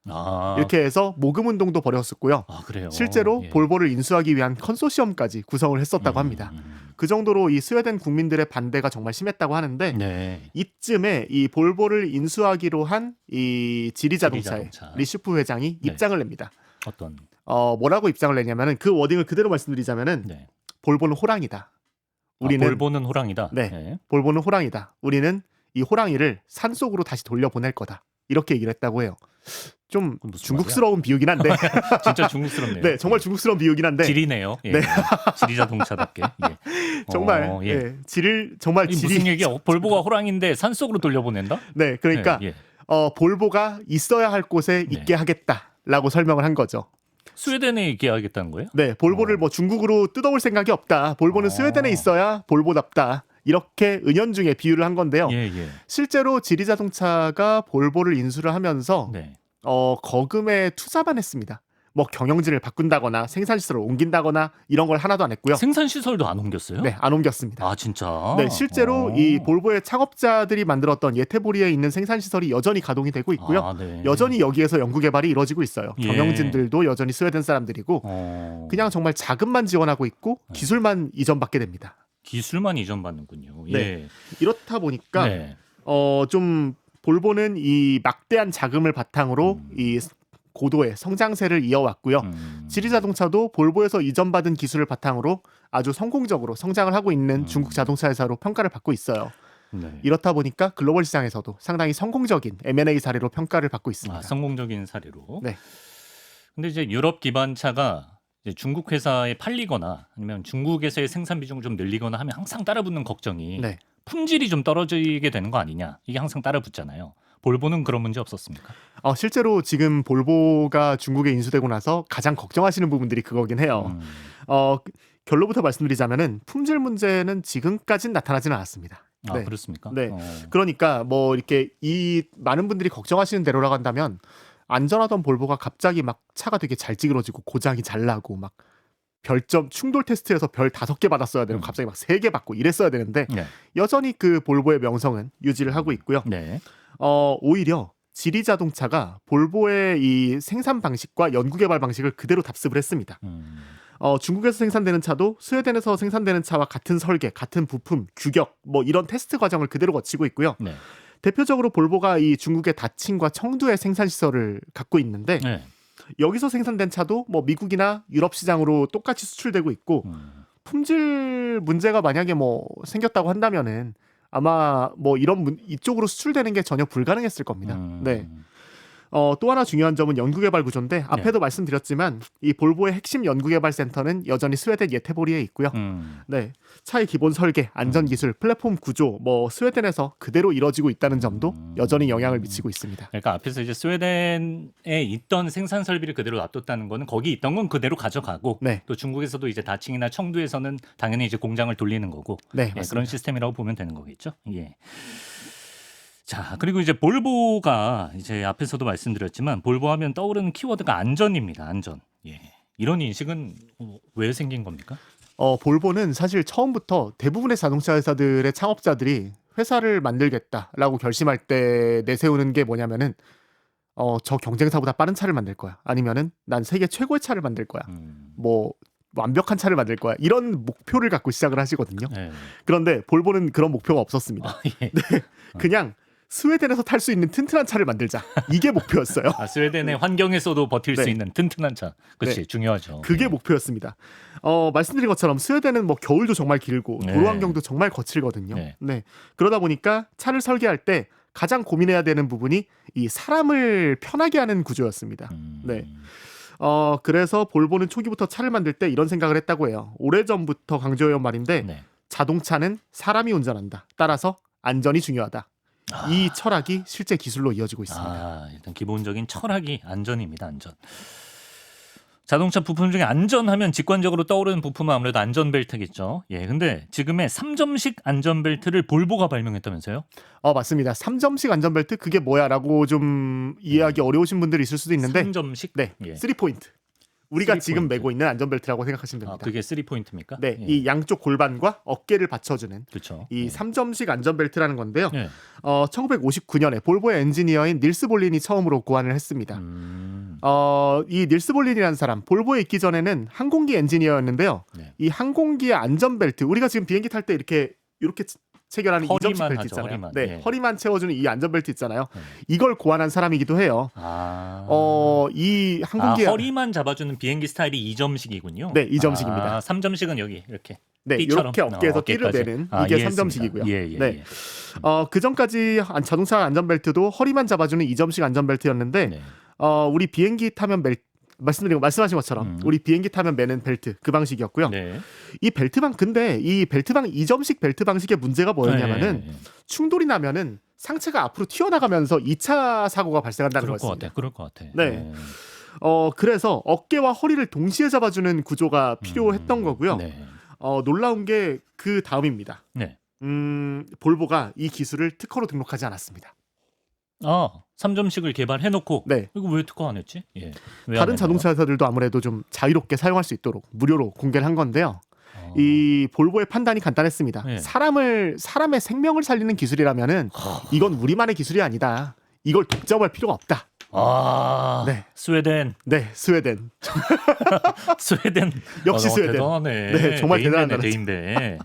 이렇게 해서 모금 운동도 벌였었고요. 그래요? 실제로 볼보를 인수하기 위한 컨소시엄까지 구성을 했었다고 합니다. 그 정도로 이 스웨덴 국민들의 반대가 정말 심했다고 하는데 이쯤에 이 볼보를 인수하기로 한 이 지리자동차의 리슈프 회장이 입장을 냅니다. 어떤? 뭐라고 입장을 내냐면은 그 워딩을 그대로 말씀드리자면은 볼보는 호랑이다. 우리는 볼보는 호랑이다. 네, 볼보는 호랑이다. 우리는 이 호랑이를 산속으로 다시 돌려보낼 거다. 이렇게 얘기를 했다고 해요. 좀 중국스러운 비유긴 한데 진짜 중국스럽네요. 네, 정말 중국스러운 비유긴 한데 지리네요. 네. 지리자동차답게. 정말 지를 정말 무슨 얘기야? 볼보가 호랑인데 산속으로 돌려보낸다? 네, 그러니까 볼보가 있어야 할 곳에 있게 하겠다라고 설명을 한 거죠. 스웨덴에 있게 하겠다는 거예요? 네, 볼보를 뭐 중국으로 뜯어올 생각이 없다. 볼보는 스웨덴에 있어야 볼보답다. 이렇게 은연중에 비유를 한 건데요. 실제로 지리자동차가 볼보를 인수를 하면서 거금에 투자만 했습니다. 뭐 경영진을 바꾼다거나 생산시설을 옮긴다거나 이런 걸 하나도 안 했고요. 생산시설도 안 옮겼어요? 네, 안 옮겼습니다. 진짜? 네, 실제로 이 볼보의 창업자들이 만들었던 예테보리에 있는 생산시설이 여전히 가동이 되고 있고요. 여전히 여기에서 연구개발이 이루어지고 있어요. 경영진들도 여전히 스웨덴 사람들이고 그냥 정말 자금만 지원하고 있고 기술만 이전받게 됩니다. 기술만 이전받는군요. 네. 이렇다 보니까 좀 볼보는 이 막대한 자금을 바탕으로 이 고도의 성장세를 이어왔고요. 지리자동차도 볼보에서 이전받은 기술을 바탕으로 아주 성공적으로 성장을 하고 있는 중국 자동차 회사로 평가를 받고 있어요. 이렇다 보니까 글로벌 시장에서도 상당히 성공적인 M&A 사례로 평가를 받고 있습니다. 성공적인 사례로. 네. 근데 이제 유럽 기반차가 중국 회사에 팔리거나 아니면 중국에서의 생산 비중을 좀 늘리거나 하면 항상 따라붙는 걱정이 품질이 좀 떨어지게 되는 거 아니냐, 이게 항상 따라붙잖아요. 볼보는 그런 문제 없었습니까? 실제로 지금 볼보가 중국에 인수되고 나서 가장 걱정하시는 부분들이 그거긴 해요. 결론부터 말씀드리자면은 품질 문제는 지금까지는 나타나지는 않았습니다. 아, 그렇습니까? 네. 그러니까 뭐 이렇게 이 많은 분들이 걱정하시는 대로라고 한다면 안전하던 볼보가 갑자기 막 차가 되게 잘 찌그러지고 고장이 잘 나고 막 별점 충돌 테스트에서 별 5개 받았어야 되고 갑자기 막 3개 받고 이랬어야 되는데 네. 여전히 그 볼보의 명성은 유지를 하고 있고요. 네. 오히려 지리 자동차가 볼보의 이 생산 방식과 연구 개발 방식을 그대로 답습을 했습니다. 중국에서 생산되는 차도 스웨덴에서 생산되는 차와 같은 설계, 같은 부품, 규격 뭐 이런 테스트 과정을 그대로 거치고 있고요. 네. 대표적으로 볼보가 이 중국의 다칭과 청두에 생산 시설을 갖고 있는데 네. 여기서 생산된 차도 뭐 미국이나 유럽 시장으로 똑같이 수출되고 있고 품질 문제가 만약에 뭐 생겼다고 한다면은 아마 뭐 이쪽으로 수출되는 게 전혀 불가능했을 겁니다. 네. 또 하나 중요한 점은 연구개발 구조인데 앞에도 말씀드렸지만 이 볼보의 핵심 연구개발센터는 여전히 스웨덴 예테보리에 있고요. 네, 차의 기본 설계, 안전기술, 플랫폼 구조 뭐 스웨덴에서 그대로 이뤄지고 있다는 점도 여전히 영향을 미치고 있습니다. 그러니까 앞에서 이제 스웨덴에 있던 생산 설비를 그대로 놔뒀다는 거는 거기 있던 건 그대로 가져가고 네. 또 중국에서도 이제 다칭이나 청두에서는 당연히 이제 공장을 돌리는 거고 네, 예, 그런 시스템이라고 보면 되는 거겠죠. 예. 자, 그리고 이제 볼보가 이제 앞에서도 말씀드렸지만 볼보 하면 떠오르는 키워드가 안전입니다. 안전. 예. 이런 인식은 왜 생긴 겁니까? 볼보는 사실 처음부터 대부분의 자동차 회사들의 창업자들이 회사를 만들겠다라고 결심할 때 내세우는 게 뭐냐면은 저 경쟁사보다 빠른 차를 만들 거야. 아니면은 난 세계 최고의 차를 만들 거야. 뭐 완벽한 차를 만들 거야. 이런 목표를 갖고 시작을 하시거든요. 네. 그런데 볼보는 그런 목표가 없었습니다. 아, 예. 네, 그냥 스웨덴에서 탈 수 있는 튼튼한 차를 만들자. 이게 목표였어요. 아, 스웨덴의 환경에서도 버틸 네. 수 있는 튼튼한 차. 그렇지, 네. 중요하죠. 그게 목표였습니다. 말씀드린 것처럼 스웨덴은 뭐 겨울도 정말 길고 네. 도로 환경도 정말 거칠거든요. 네. 네. 그러다 보니까 차를 설계할 때 가장 고민해야 되는 부분이 이 사람을 편하게 하는 구조였습니다. 네. 그래서 볼보는 초기부터 차를 만들 때 이런 생각을 했다고 해요. 오래전부터 강조해온 말인데 네. 자동차는 사람이 운전한다. 따라서 안전이 중요하다. 이 철학이 실제 기술로 이어지고 있습니다. 아, 일단 기본적인 철학이 안전입니다. 안전. 자동차 부품 중에 안전하면 직관적으로 떠오르는 부품은 아무래도 안전벨트겠죠. 예, 근데 지금의 3점식 안전벨트를 볼보가 발명했다면서요? 맞습니다. 3점식 안전벨트 그게 뭐야라고 좀 이해하기 어려우신 분들이 있을 수도 있는데 3점식? 네, 예. 3포인트. 우리가 3포인트. 지금 메고 있는 안전벨트라고 생각하시면 됩니다. 그게 3포인트입니까? 네, 예. 이 양쪽 골반과 어깨를 받쳐주는 그렇죠. 이 3점식 안전벨트라는 건데요. 예. 1959년에 볼보의 엔지니어인 닐스 볼린이 처음으로 고안을 했습니다. 이 닐스 볼린이라는 사람 볼보에 있기 전에는 항공기 엔지니어였는데요. 네. 이 항공기의 안전벨트 우리가 지금 비행기 탈 때 이렇게 체결하는 허리만 2점식 벨트 하죠, 있잖아요. 허리만. 네, 예. 허리만 채워주는 이 안전벨트 있잖아요. 네. 이걸 고안한 사람이기도 해요. 이 항공기 허리만 잡아주는 비행기 스타일이 2점식이군요. 네, 2점식입니다. 3점식은 여기 이렇게. 네, 띠처럼. 이렇게 어깨에서 띠를 어깨까지. 내는 아, 이게 이해했습니다. 3점식이고요. 예, 예, 네. 예. 그 전까지 자동차 안전벨트도 허리만 잡아주는 2점식 안전벨트였는데 네. 우리 비행기 타면 말씀하신 것처럼 우리 비행기 타면 매는 벨트 그 방식이었고요. 네. 이 벨트방 근데 이 벨트방 2점식 벨트 방식의 문제가 뭐였냐면은 네. 충돌이 나면은 상체가 앞으로 튀어나가면서 2차 사고가 발생한다는 그럴 것 거였습니다. 같아. 그럴 것 같아. 네. 그래서 어깨와 허리를 동시에 잡아주는 구조가 필요했던 거고요. 네. 놀라운 게 그 다음입니다. 네. 볼보가 이 기술을 특허로 등록하지 않았습니다. 3점식을 개발해놓고 네. 이거 왜 특허 안 했지? 예. 왜 다른 안 자동차 회사들도 아무래도 좀 자유롭게 사용할 수 있도록 무료로 공개를 한 건데요. 했나요? 이 볼보의 판단이 간단했습니다. 네. 사람의 생명을 살리는 기술이라면은 이건 우리만의 기술이 아니다. 이걸 독점할 필요가 없다. 네. 스웨덴. 네, 스웨덴. 스웨덴. 역시 스웨덴. 대단하네. 네, 정말 대단한 나라죠. 대인배.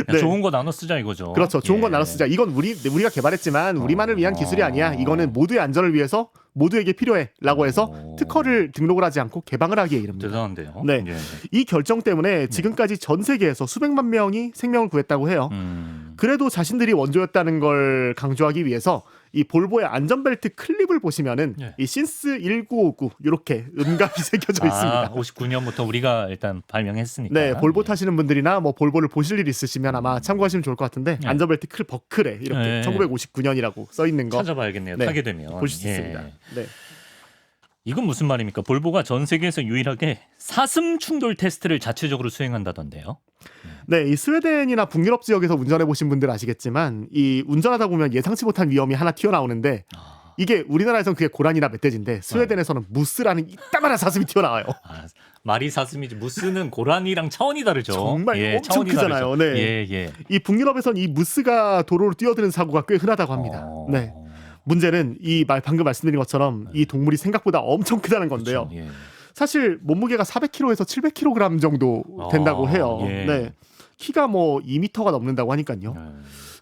네. 좋은 거 나눠 쓰자 이거죠. 그렇죠. 좋은 건 예. 나눠 쓰자. 이건 우리가 개발했지만 우리만을 위한 기술이 아니야. 이거는 모두의 안전을 위해서 모두에게 필요해라고 해서 특허를 등록을 하지 않고 개방을 하기에 이릅니다. 대단한데요. 네. 예. 이 결정 때문에 지금까지 전 세계에서 수백만 명이 생명을 구했다고 해요. 그래도 자신들이 원조였다는 걸 강조하기 위해서 이 볼보의 안전벨트 클립을 보시면은 네. 이 신스 1959 이렇게 음각이 새겨져 있습니다. 59년부터 우리가 일단 발명했으니까. 네, 볼보 타시는 분들이나 뭐 볼보를 보실 일 있으시면 아마 참고하시면 좋을 것 같은데 네. 안전벨트 클 버클에 이렇게 네. 1959년이라고 써 있는 거 찾아봐야겠네요. 네, 타게 되면 보실 수 예. 있습니다. 네. 이건 무슨 말입니까? 볼보가 전 세계에서 유일하게 사슴 충돌 테스트를 자체적으로 수행한다던데요. 네, 이 스웨덴이나 북유럽 지역에서 운전해 보신 분들 아시겠지만 이 운전하다 보면 예상치 못한 위험이 하나 튀어나오는데 이게 우리나라에서는 그게 고라니나 멧돼지인데 스웨덴에서는 무스라는 이따만한 사슴이 튀어나와요. 말이 사슴이지 무스는 고라니랑 차원이 다르죠. 정말 엄청 차원이 크잖아요. 다르죠. 네. 이 북유럽에선 이 무스가 도로로 뛰어드는 사고가 꽤 흔하다고 합니다. 네. 문제는 방금 말씀드린 것처럼 이 동물이 생각보다 엄청 크다는 건데요. 그렇죠. 예. 사실 몸무게가 400kg에서 700kg 정도 된다고 해요. 예. 네. 키가 뭐 2m가 넘는다고 하니까요.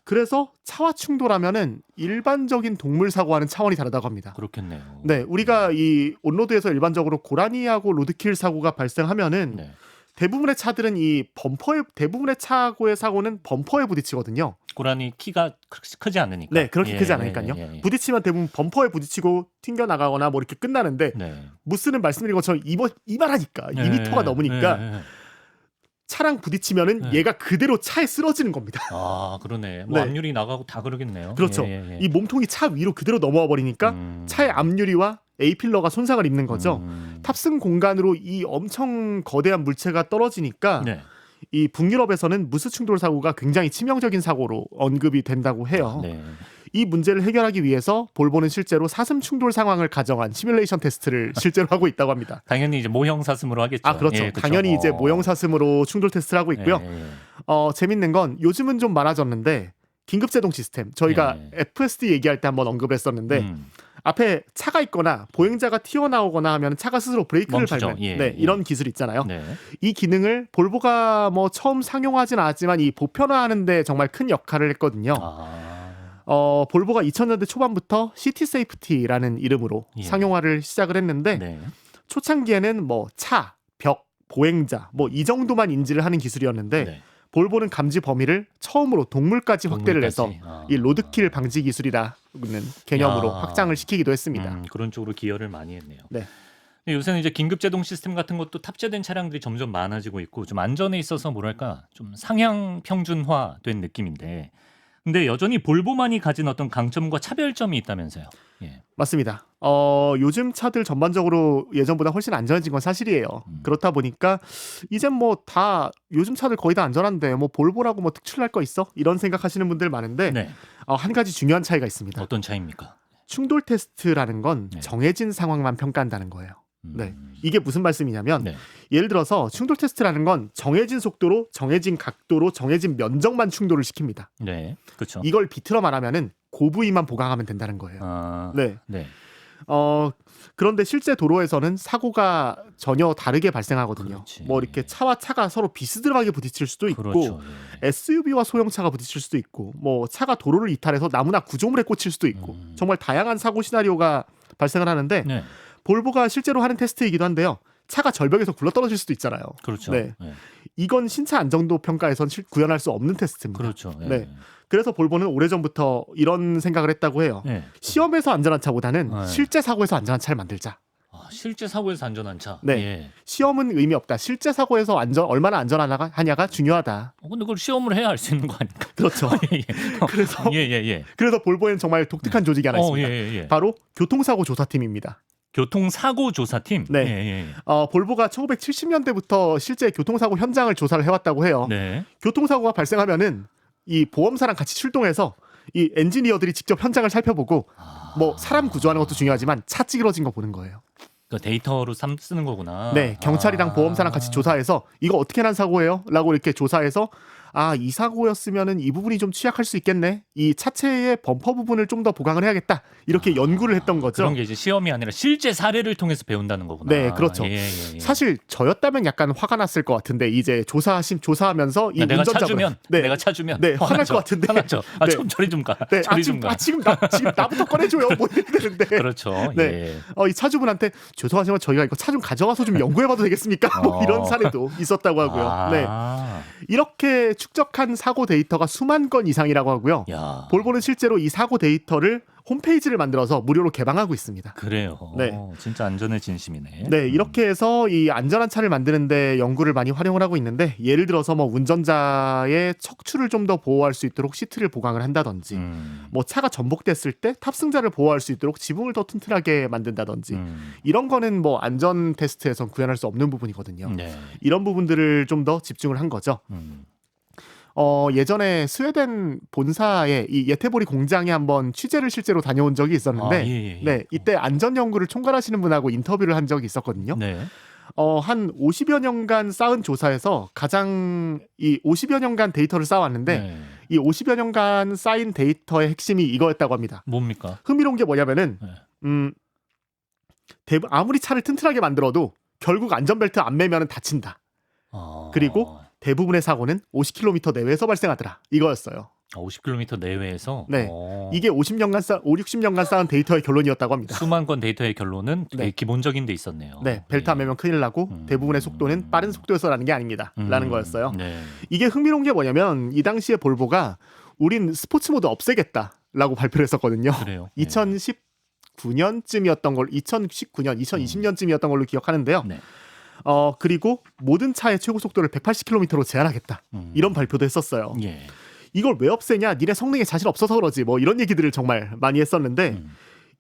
그래서 차와 충돌하면은 일반적인 동물 사고와는 차원이 다르다고 합니다. 그렇겠네요. 네, 우리가 이 온로드에서 일반적으로 고라니하고 로드킬 사고가 발생하면은 네. 대부분의 차들은 대부분의 사고는 범퍼에 부딪히거든요. 고라니 키가 크지 않으니까. 네, 그렇게 크지 않으니까요. 부딪히면 대부분 범퍼에 부딪히고 튕겨 나가거나 뭐 이렇게 끝나는데 네. 무스는 말씀드린 것처럼 이만하니까 2m가 넘으니까 차랑 부딪히면은 얘가 그대로 차에 쓰러지는 겁니다. 아, 그러네. 뭐 네. 앞유리 나가고 다 그러겠네요. 그렇죠. 이 몸통이 차 위로 그대로 넘어와 버리니까 차의 앞유리와 A필러가 손상을 입는 거죠. 탑승 공간으로 이 엄청 거대한 물체가 떨어지니까 네. 이 북유럽에서는 무스 충돌 사고가 굉장히 치명적인 사고로 언급이 된다고 해요. 네. 이 문제를 해결하기 위해서 볼보는 실제로 사슴 충돌 상황을 가정한 시뮬레이션 테스트를 실제로 하고 있다고 합니다. 당연히 이제 모형 사슴으로 하겠죠. 아, 그렇죠. 예, 그렇죠. 당연히 이제 모형 사슴으로 충돌 테스트를 하고 있고요. 재밌는 건 요즘은 좀 많아졌는데 긴급 제동 시스템. 저희가 FSD 얘기할 때 한번 언급을 했었는데 앞에 차가 있거나 보행자가 튀어나오거나 하면 차가 스스로 브레이크를 밟는 이런 기술 있잖아요. 네. 이 기능을 볼보가 뭐 처음 상용하진 않았지만 이 보편화하는 데 정말 큰 역할을 했거든요. 볼보가 2000년대 초반부터 시티 세이프티라는 이름으로 상용화를 시작을 했는데 초창기에는 뭐 차, 벽, 보행자 뭐 이 정도만 인지를 하는 기술이었는데 볼보는 감지 범위를 처음으로 동물까지 확대를 해서 이 로드킬 방지 기술이라는 개념으로 확장을 시키기도 했습니다. 그런 쪽으로 기여를 많이 했네요. 네. 요새는 이제 긴급 제동 시스템 같은 것도 탑재된 차량들이 점점 많아지고 있고 좀 안전에 있어서 뭐랄까 좀 상향 평준화된 느낌인데, 근데 여전히 볼보만이 가진 어떤 강점과 차별점이 있다면서요? 예. 맞습니다. 요즘 차들 전반적으로 예전보다 훨씬 안전해진 건 사실이에요. 그렇다 보니까 이젠 뭐 다 요즘 차들 거의 다 안전한데 뭐 볼보라고 뭐 특출날 거 있어? 이런 생각하시는 분들 많은데 한 가지 중요한 차이가 있습니다. 어떤 차이입니까? 충돌 테스트라는 건 정해진 상황만 평가한다는 거예요. 네. 이게 무슨 말씀이냐면 예를 들어서 충돌 테스트라는 건 정해진 속도로 정해진 각도로 정해진 면적만 충돌을 시킵니다. 네. 그렇죠. 이걸 비틀어 말하면은 고부위만 보강하면 된다는 거예요. 네. 그런데 실제 도로에서는 사고가 전혀 다르게 발생하거든요. 그렇지. 뭐 이렇게 차와 차가 서로 비스듬하게 부딪힐 수도 있고 그렇죠. SUV와 소형차가 부딪힐 수도 있고 뭐 차가 도로를 이탈해서 나무나 구조물에 꽂힐 수도 있고 정말 다양한 사고 시나리오가 발생을 하는데 볼보가 실제로 하는 테스트이기도 한데요. 차가 절벽에서 굴러떨어질 수도 있잖아요. 그렇죠. 네. 이건 신차 안정도 평가에선 구현할 수 없는 테스트입니다. 그렇죠. 네. 그래서 볼보는 오래전부터 이런 생각을 했다고 해요. 시험에서 안전한 차보다는 실제 사고에서 안전한 차를 만들자. 실제 사고에서 안전한 차. 네. 시험은 의미 없다. 실제 사고에서 얼마나 안전하냐가 중요하다. 근데 그걸 시험을 해야 알 수 있는 거 아닙니까? 그렇죠. 그래서 볼보에는 정말 독특한 조직이 하나 있습니다. 바로 교통사고 조사팀입니다. 교통사고 조사팀? 네. 볼보가 1970년대부터 실제 교통사고 현장을 조사를 해왔다고 해요. 교통사고가 발생하면은 이 보험사랑 같이 출동해서 이 엔지니어들이 직접 현장을 살펴보고 뭐 사람 구조하는 것도 중요하지만 차 찌그러진 거 보는 거예요. 그 데이터로 쓰는 거구나. 네, 경찰이랑 보험사랑 같이 조사해서 이거 어떻게 난 사고예요? 라고 이렇게 조사해서 이 사고였으면은 이 부분이 좀 취약할 수 있겠네. 이 차체의 범퍼 부분을 좀 더 보강을 해야겠다. 이렇게 연구를 했던 거죠. 그런 게 이제 시험이 아니라 실제 사례를 통해서 배운다는 거구나. 네, 그렇죠. 사실 저였다면 약간 화가 났을 것 같은데 이제 조사하면서 이 내가 운전자분 내가 차주면 화날 것 같은데. 화나죠. 좀 저리 좀 가. 저리 좀 가. 지금 나부터 꺼내줘요. 뭐 이래야 되는데. 그렇죠. 이 차주분한테 죄송하지만 저희가 이거 차 좀 가져가서 좀 연구해봐도 되겠습니까? 뭐 이런 사례도 있었다고 하고요. 이렇게 축적한 사고 데이터가 수만 건 이상이라고 하고요. 볼보는 실제로 이 사고 데이터를 홈페이지를 만들어서 무료로 개방하고 있습니다. 그래요. 네. 진짜 안전의 진심이네. 네, 이렇게 해서 이 안전한 차를 만드는데 연구를 많이 활용을 하고 있는데 예를 들어서 뭐 운전자의 척추를 좀 더 보호할 수 있도록 시트를 보강을 한다든지 뭐 차가 전복됐을 때 탑승자를 보호할 수 있도록 지붕을 더 튼튼하게 만든다든지 이런 거는 뭐 안전 테스트에선 구현할 수 없는 부분이거든요. 네. 이런 부분들을 좀 더 집중을 한 거죠. 예전에 스웨덴 본사의 이 예테보리 공장에 한번 취재를 실제로 다녀온 적이 있었는데, 예. 네, 이때 안전 연구를 총괄하시는 분하고 인터뷰를 한 적이 있었거든요. 네. 한 50여 년간 쌓은 조사에서 가장 이 50여 년간 데이터를 쌓아왔는데, 네. 이 50여 년간 쌓인 데이터의 핵심이 이거였다고 합니다. 뭡니까? 흥미로운 게 뭐냐면은, 네. 아무리 차를 튼튼하게 만들어도 결국 안전벨트 안 매면 다친다. 그리고 대부분의 사고는 50km 내외에서 발생하더라. 이거였어요. 50km 내외에서? 네. 이게 60년간 쌓은 데이터의 결론이었다고 합니다. 수만 건 데이터의 결론은 되게 네. 기본적인 데 있었네요. 네. 벨트 안 매면 큰일 나고 대부분의 속도는 빠른 속도에서 나는 게 아닙니다. 라는 거였어요. 네. 이게 흥미로운 게 뭐냐면 이 당시에 볼보가 우린 스포츠 모드 없애겠다 라고 발표를 했었거든요. 그래요. 2019년쯤이었던 걸 2019년, 2020년쯤이었던 걸로 기억하는데요. 네. 그리고 모든 차의 최고 속도를 180km로 제한하겠다. 이런 발표도 했었어요. 예. 이걸 왜 없애냐? 니네 성능에 자신 없어서 그러지. 뭐 이런 얘기들을 정말 많이 했었는데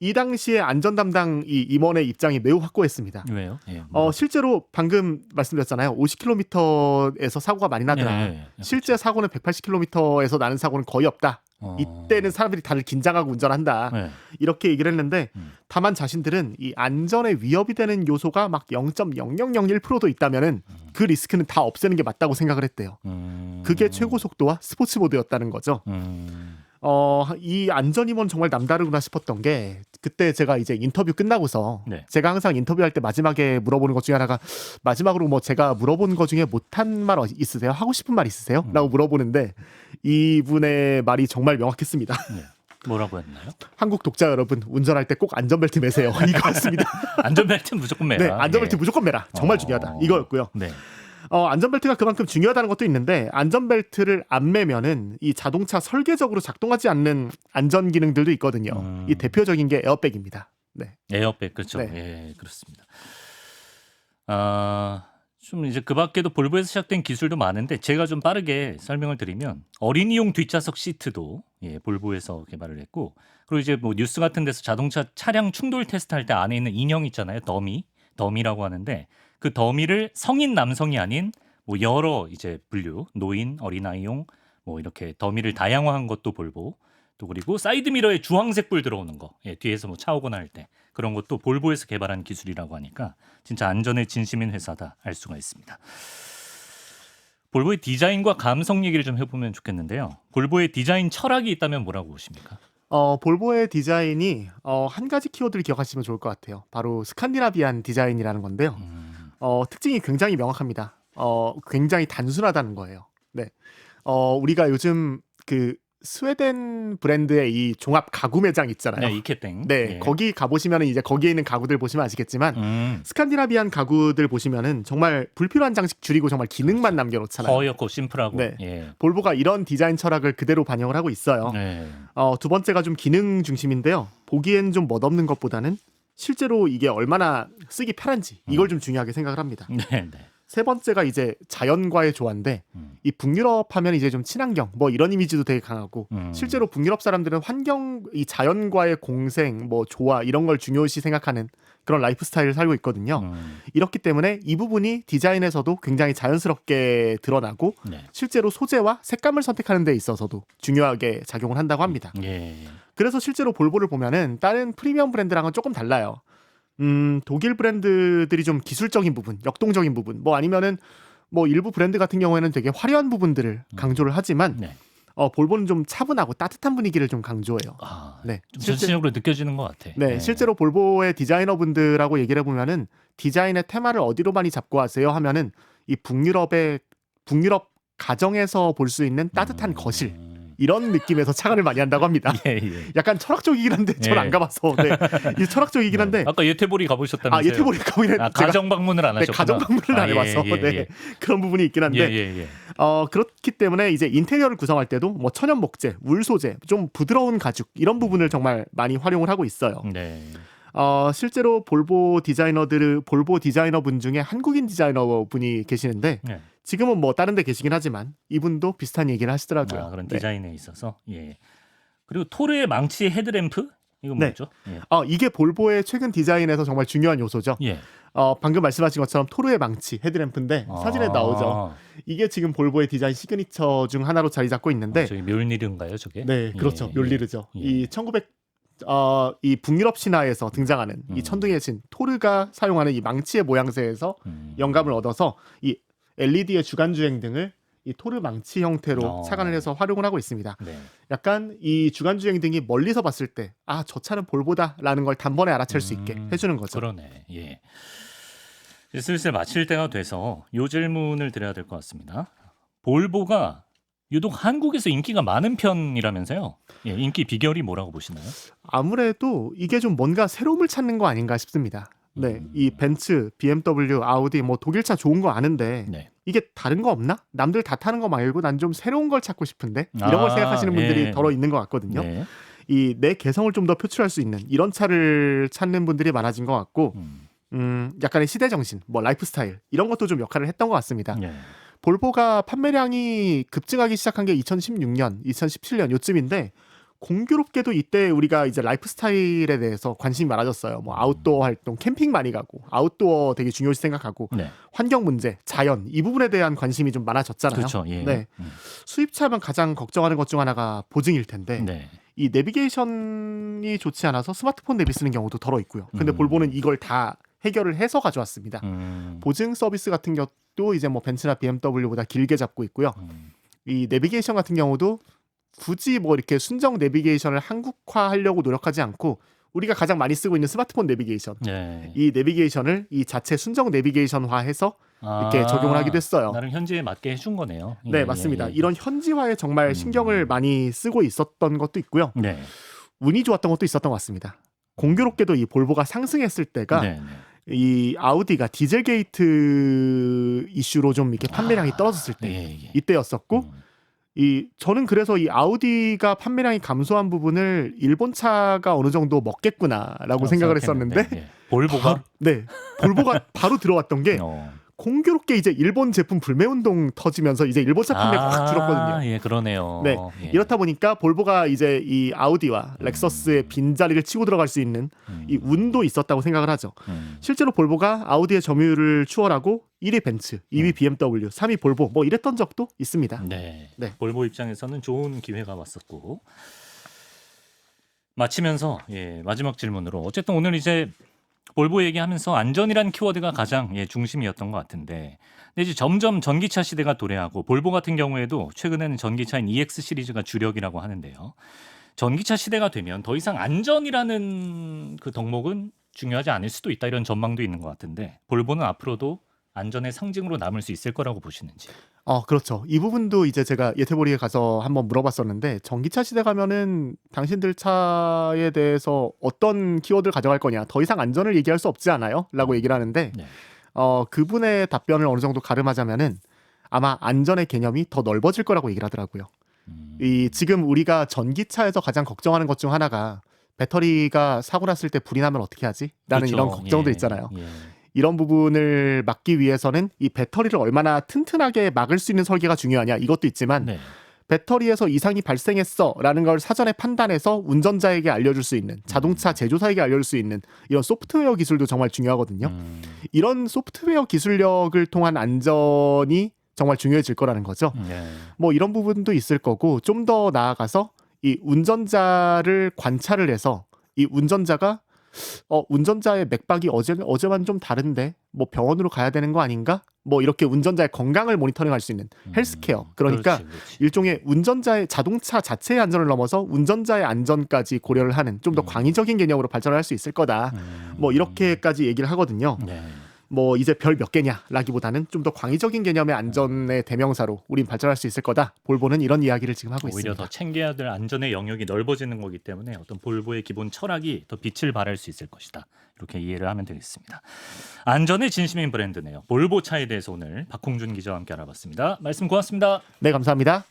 이 당시에 안전 담당 이 임원의 입장이 매우 확고했습니다. 왜요? 예, 실제로 방금 말씀드렸잖아요. 50km에서 사고가 많이 나더라. 예, 실제 사고는 180km에서 나는 사고는 거의 없다. 이때는 사람들이 다들 긴장하고 운전한다. 네. 이렇게 얘기를 했는데 다만 자신들은 이 안전에 위협이 되는 요소가 막 0.0001%도 있다면은 그 리스크는 다 없애는 게 맞다고 생각을 했대요. 그게 최고 속도와 스포츠 모드였다는 거죠. 이 안전임원 정말 남다르구나 싶었던 게 그때 제가 이제 인터뷰 끝나고서 네. 제가 항상 인터뷰할 때 마지막에 물어보는 것 중에 하나가 마지막으로 뭐 제가 물어본 것 중에 못한 말 있으세요? 하고 싶은 말 있으세요? 라고 물어보는데 이분의 말이 정말 명확했습니다. 네. 뭐라고 했나요? 한국 독자 여러분 운전할 때 꼭 안전벨트 매세요. 이거였습니다. 안전벨트 무조건 매라. 네, 안전벨트 예. 무조건 매라. 정말 중요하다. 이거였고요. 네. 안전벨트가 그만큼 중요하다는 것도 있는데 안전벨트를 안 매면은 이 자동차 설계적으로 작동하지 않는 안전 기능들도 있거든요. 이 대표적인 게 에어백입니다. 네. 에어백 그렇죠. 네. 예, 그렇습니다. 좀 이제 그 밖에도 볼보에서 시작된 기술도 많은데 제가 좀 빠르게 설명을 드리면 어린이용 뒷좌석 시트도 볼보에서 개발을 했고 그리고 이제 뭐 뉴스 같은 데서 자동차 차량 충돌 테스트 할 때 안에 있는 인형 있잖아요. 더미라고 하는데 그 더미를 성인 남성이 아닌 뭐 여러 이제 분류 노인 어린아이용 뭐 이렇게 더미를 다양화한 것도 볼보 또 그리고 사이드 미러에 주황색 불 들어오는 거 뒤에서 뭐 차 오거나 할 때 그런 것도 볼보에서 개발한 기술이라고 하니까 진짜 안전에 진심인 회사다 알 수가 있습니다. 볼보의 디자인과 감성 얘기를 좀 해보면 좋겠는데요. 볼보의 디자인 철학이 있다면 뭐라고 보십니까? 볼보의 디자인이 한 가지 키워드를 기억하시면 좋을 것 같아요. 바로 스칸디나비안 디자인이라는 건데요. 특징이 굉장히 명확합니다. 굉장히 단순하다는 거예요. 네. 우리가 요즘 그 스웨덴 브랜드의 이 종합 가구 매장 있잖아요. 네, 이케땡. 네, 예. 거기 가보시면 이제 거기에 있는 가구들 보시면 아시겠지만 스칸디나비안 가구들 보시면은 정말 불필요한 장식 줄이고 정말 기능만 남겨놓잖아요. 허옇고 심플하고. 네. 예. 볼보가 이런 디자인 철학을 그대로 반영을 하고 있어요. 네. 두 번째가 좀 기능 중심인데요. 보기엔 좀 멋없는 것보다는 실제로 이게 얼마나 쓰기 편한지 이걸 좀 중요하게 생각을 합니다. 네. 네. 세 번째가 이제 자연과의 조화인데 이 북유럽 하면 이제 좀 친환경 뭐 이런 이미지도 되게 강하고 실제로 북유럽 사람들은 환경 이 자연과의 공생 뭐 조화 이런 걸 중요시 생각하는 그런 라이프 스타일을 살고 있거든요. 이렇기 때문에 이 부분이 디자인에서도 굉장히 자연스럽게 드러나고 네. 실제로 소재와 색감을 선택하는 데 있어서도 중요하게 작용을 한다고 합니다. 예. 그래서 실제로 볼보를 보면은 다른 프리미엄 브랜드랑은 조금 달라요. 독일 브랜드들이 좀 기술적인 부분, 역동적인 부분, 뭐 아니면은 뭐 일부 브랜드 같은 경우에는 되게 화려한 부분들을 강조를 하지만 네. 볼보는 좀 차분하고 따뜻한 분위기를 좀 강조해요. 네. 좀 전체적으로 느껴지는 것 같아. 네, 실제로 볼보의 디자이너분들하고 얘기를 해보면은 디자인의 테마를 어디로 많이 잡고 하세요 하면은 이 북유럽 가정에서 볼 수 있는 따뜻한 거실 이런 느낌에서 착안을 많이 한다고 합니다. 예, 예. 약간 철학적이긴 한데 전 안 예. 가봐서 네. 이 철학적이긴 한데 아까 예태보리 가보셨다면서요? 예태보리 가보긴 가정 방문을 안 네, 하셨구나. 가정 방문을 안 해봐서 예, 예, 예. 네, 그런 부분이 있긴 한데 예. 그렇기 때문에 이제 인테리어를 구성할 때도 뭐 천연 목재, 울 소재, 좀 부드러운 가죽 이런 부분을 정말 많이 활용을 하고 있어요. 네. 실제로 볼보 디자이너 분 중에 한국인 디자이너 분이 계시는데 네. 지금은 뭐 다른 데 계시긴 하지만 이분도 비슷한 얘기를 하시더라고요. 그런 네. 디자인에 있어서 예. 그리고 토르의 망치 헤드램프 이건 네. 뭐죠? 예. 이게 볼보의 최근 디자인에서 정말 중요한 요소죠. 예. 방금 말씀하신 것처럼 토르의 망치 헤드램프인데 사진에 나오죠. 이게 지금 볼보의 디자인 시그니처 중 하나로 자리 잡고 있는데 저기 멸니르인가요, 저게? 네, 그렇죠. 예. 멸리르죠. 예. 이 이 북유럽 신화에서 등장하는 이 천둥의 신 토르가 사용하는 이 망치의 모양새에서 영감을 얻어서 이 LED의 주간 주행 등을 이 토르 망치 형태로 착안을 해서 활용을 하고 있습니다. 네. 약간 이 주간 주행 등이 멀리서 봤을 때 저 차는 볼보다라는 걸 단번에 알아챌 수 있게 해주는 거죠. 그러네. 예. 이제 슬슬 마칠 때가 돼서 요 질문을 드려야 될 것 같습니다. 볼보가 유독 한국에서 인기가 많은 편이라면서요? 예, 인기 비결이 뭐라고 보시나요? 아무래도 이게 좀 뭔가 새로움을 찾는 거 아닌가 싶습니다. 네, 이 벤츠, BMW, 아우디 뭐 독일차 좋은 거 아는데 네. 이게 다른 거 없나? 남들 다 타는 거 말고 난 좀 새로운 걸 찾고 싶은데 이런 걸 생각하시는 분들이 예. 더러 있는 것 같거든요. 네. 이 내 개성을 좀 더 표출할 수 있는 이런 차를 찾는 분들이 많아진 것 같고 약간의 시대 정신, 뭐 라이프 스타일 이런 것도 좀 역할을 했던 것 같습니다. 예. 볼보가 판매량이 급증하기 시작한 게 2016년, 2017년 요쯤인데 공교롭게도 이때 우리가 이제 라이프 스타일에 대해서 관심이 많아졌어요. 뭐 아웃도어 활동, 캠핑 많이 가고 아웃도어 되게 중요시 생각하고 네. 환경 문제, 자연 이 부분에 대한 관심이 좀 많아졌잖아요. 그렇죠. 예. 네. 수입차면 가장 걱정하는 것 중 하나가 보증일 텐데 네. 이 내비게이션이 좋지 않아서 스마트폰 내비 쓰는 경우도 덜어 있고요. 근데 볼보는 이걸 다 해결을 해서 가져왔습니다. 보증 서비스 같은 것도 이제 뭐 벤츠나 BMW보다 길게 잡고 있고요. 이 내비게이션 같은 경우도 굳이 뭐 이렇게 순정 내비게이션을 한국화하려고 노력하지 않고 우리가 가장 많이 쓰고 있는 스마트폰 내비게이션 네. 이 내비게이션을 이 자체 순정 내비게이션화해서 이렇게 적용을 하기도 했어요. 나름 현지에 맞게 해준 거네요. 예, 네, 맞습니다. 예. 이런 현지화에 정말 신경을 많이 쓰고 있었던 것도 있고요. 네. 운이 좋았던 것도 있었던 것 같습니다. 공교롭게도 이 볼보가 상승했을 때가 네. 이 아우디가 디젤 게이트 이슈로 좀 이렇게 판매량이 떨어졌을 때 예. 이때였었고 저는 그래서 이 아우디가 판매량이 감소한 부분을 일본 차가 어느 정도 먹겠구나라고 생각을 했었는데 예. 볼보가 볼보가 바로 들어왔던 게 공교롭게 이제 일본 제품 불매 운동 터지면서 이제 일본 차 판매가 확 줄었거든요. 예, 그러네요. 네, 예. 이렇다 보니까 볼보가 이제 이 아우디와 렉서스의 빈자리를 치고 들어갈 수 있는 이 운도 있었다고 생각을 하죠. 실제로 볼보가 아우디의 점유율을 추월하고 1위 벤츠, 2위 BMW, 3위 볼보 뭐 이랬던 적도 있습니다. 네. 네. 볼보 입장에서는 좋은 기회가 왔었고 마치면서 마지막 질문으로 어쨌든 오늘 이제 볼보 얘기하면서 안전이란 키워드가 가장 중심이었던 것 같은데 근데 이제 점점 전기차 시대가 도래하고 볼보 같은 경우에도 최근에는 전기차인 EX 시리즈가 주력이라고 하는데요. 전기차 시대가 되면 더 이상 안전이라는 그 덕목은 중요하지 않을 수도 있다 이런 전망도 있는 것 같은데 볼보는 앞으로도 안전의 상징으로 남을 수 있을 거라고 보시는지. 그렇죠. 이 부분도 이제 제가 예태보리에 가서 한번 물어봤었는데 전기차 시대 가면은 당신들 차에 대해서 어떤 키워드를 가져갈 거냐 더 이상 안전을 얘기할 수 없지 않아요? 라고 얘기를 하는데 네. 그분의 답변을 어느 정도 가름하자면은 아마 안전의 개념이 더 넓어질 거라고 얘기를 하더라고요. 지금 우리가 전기차에서 가장 걱정하는 것 중 하나가 배터리가 사고 났을 때 불이 나면 어떻게 하지? 라는 그렇죠. 이런 걱정도 있잖아요. 예. 이런 부분을 막기 위해서는 이 배터리를 얼마나 튼튼하게 막을 수 있는 설계가 중요하냐 이것도 있지만 네. 배터리에서 이상이 발생했어라는 걸 사전에 판단해서 운전자에게 알려줄 수 있는 자동차 제조사에게 알려줄 수 있는 이런 소프트웨어 기술도 정말 중요하거든요. 이런 소프트웨어 기술력을 통한 안전이 정말 중요해질 거라는 거죠. 뭐 이런 부분도 있을 거고 좀 더 나아가서 이 운전자를 관찰을 해서 이 운전자가 운전자의 맥박이 어제만 좀 다른데 뭐 병원으로 가야 되는 거 아닌가? 뭐 이렇게 운전자의 건강을 모니터링할 수 있는 헬스케어. 그러니까 그렇지. 일종의 운전자의 자동차 자체의 안전을 넘어서 운전자의 안전까지 고려를 하는 좀 더 광의적인 개념으로 발전을 할 수 있을 거다. 뭐 이렇게까지 얘기를 하거든요. 네. 뭐 이제 별 몇 개냐라기보다는 좀 더 광의적인 개념의 안전의 대명사로 우린 발전할 수 있을 거다. 볼보는 이런 이야기를 지금 하고 오히려 있습니다. 더 챙겨야 될 안전의 영역이 넓어지는 거기 때문에 어떤 볼보의 기본 철학이 더 빛을 발할 수 있을 것이다. 이렇게 이해를 하면 되겠습니다. 안전의 진심인 브랜드네요. 볼보 차에 대해서 오늘 박홍준 기자와 함께 알아봤습니다. 말씀 고맙습니다. 네, 감사합니다.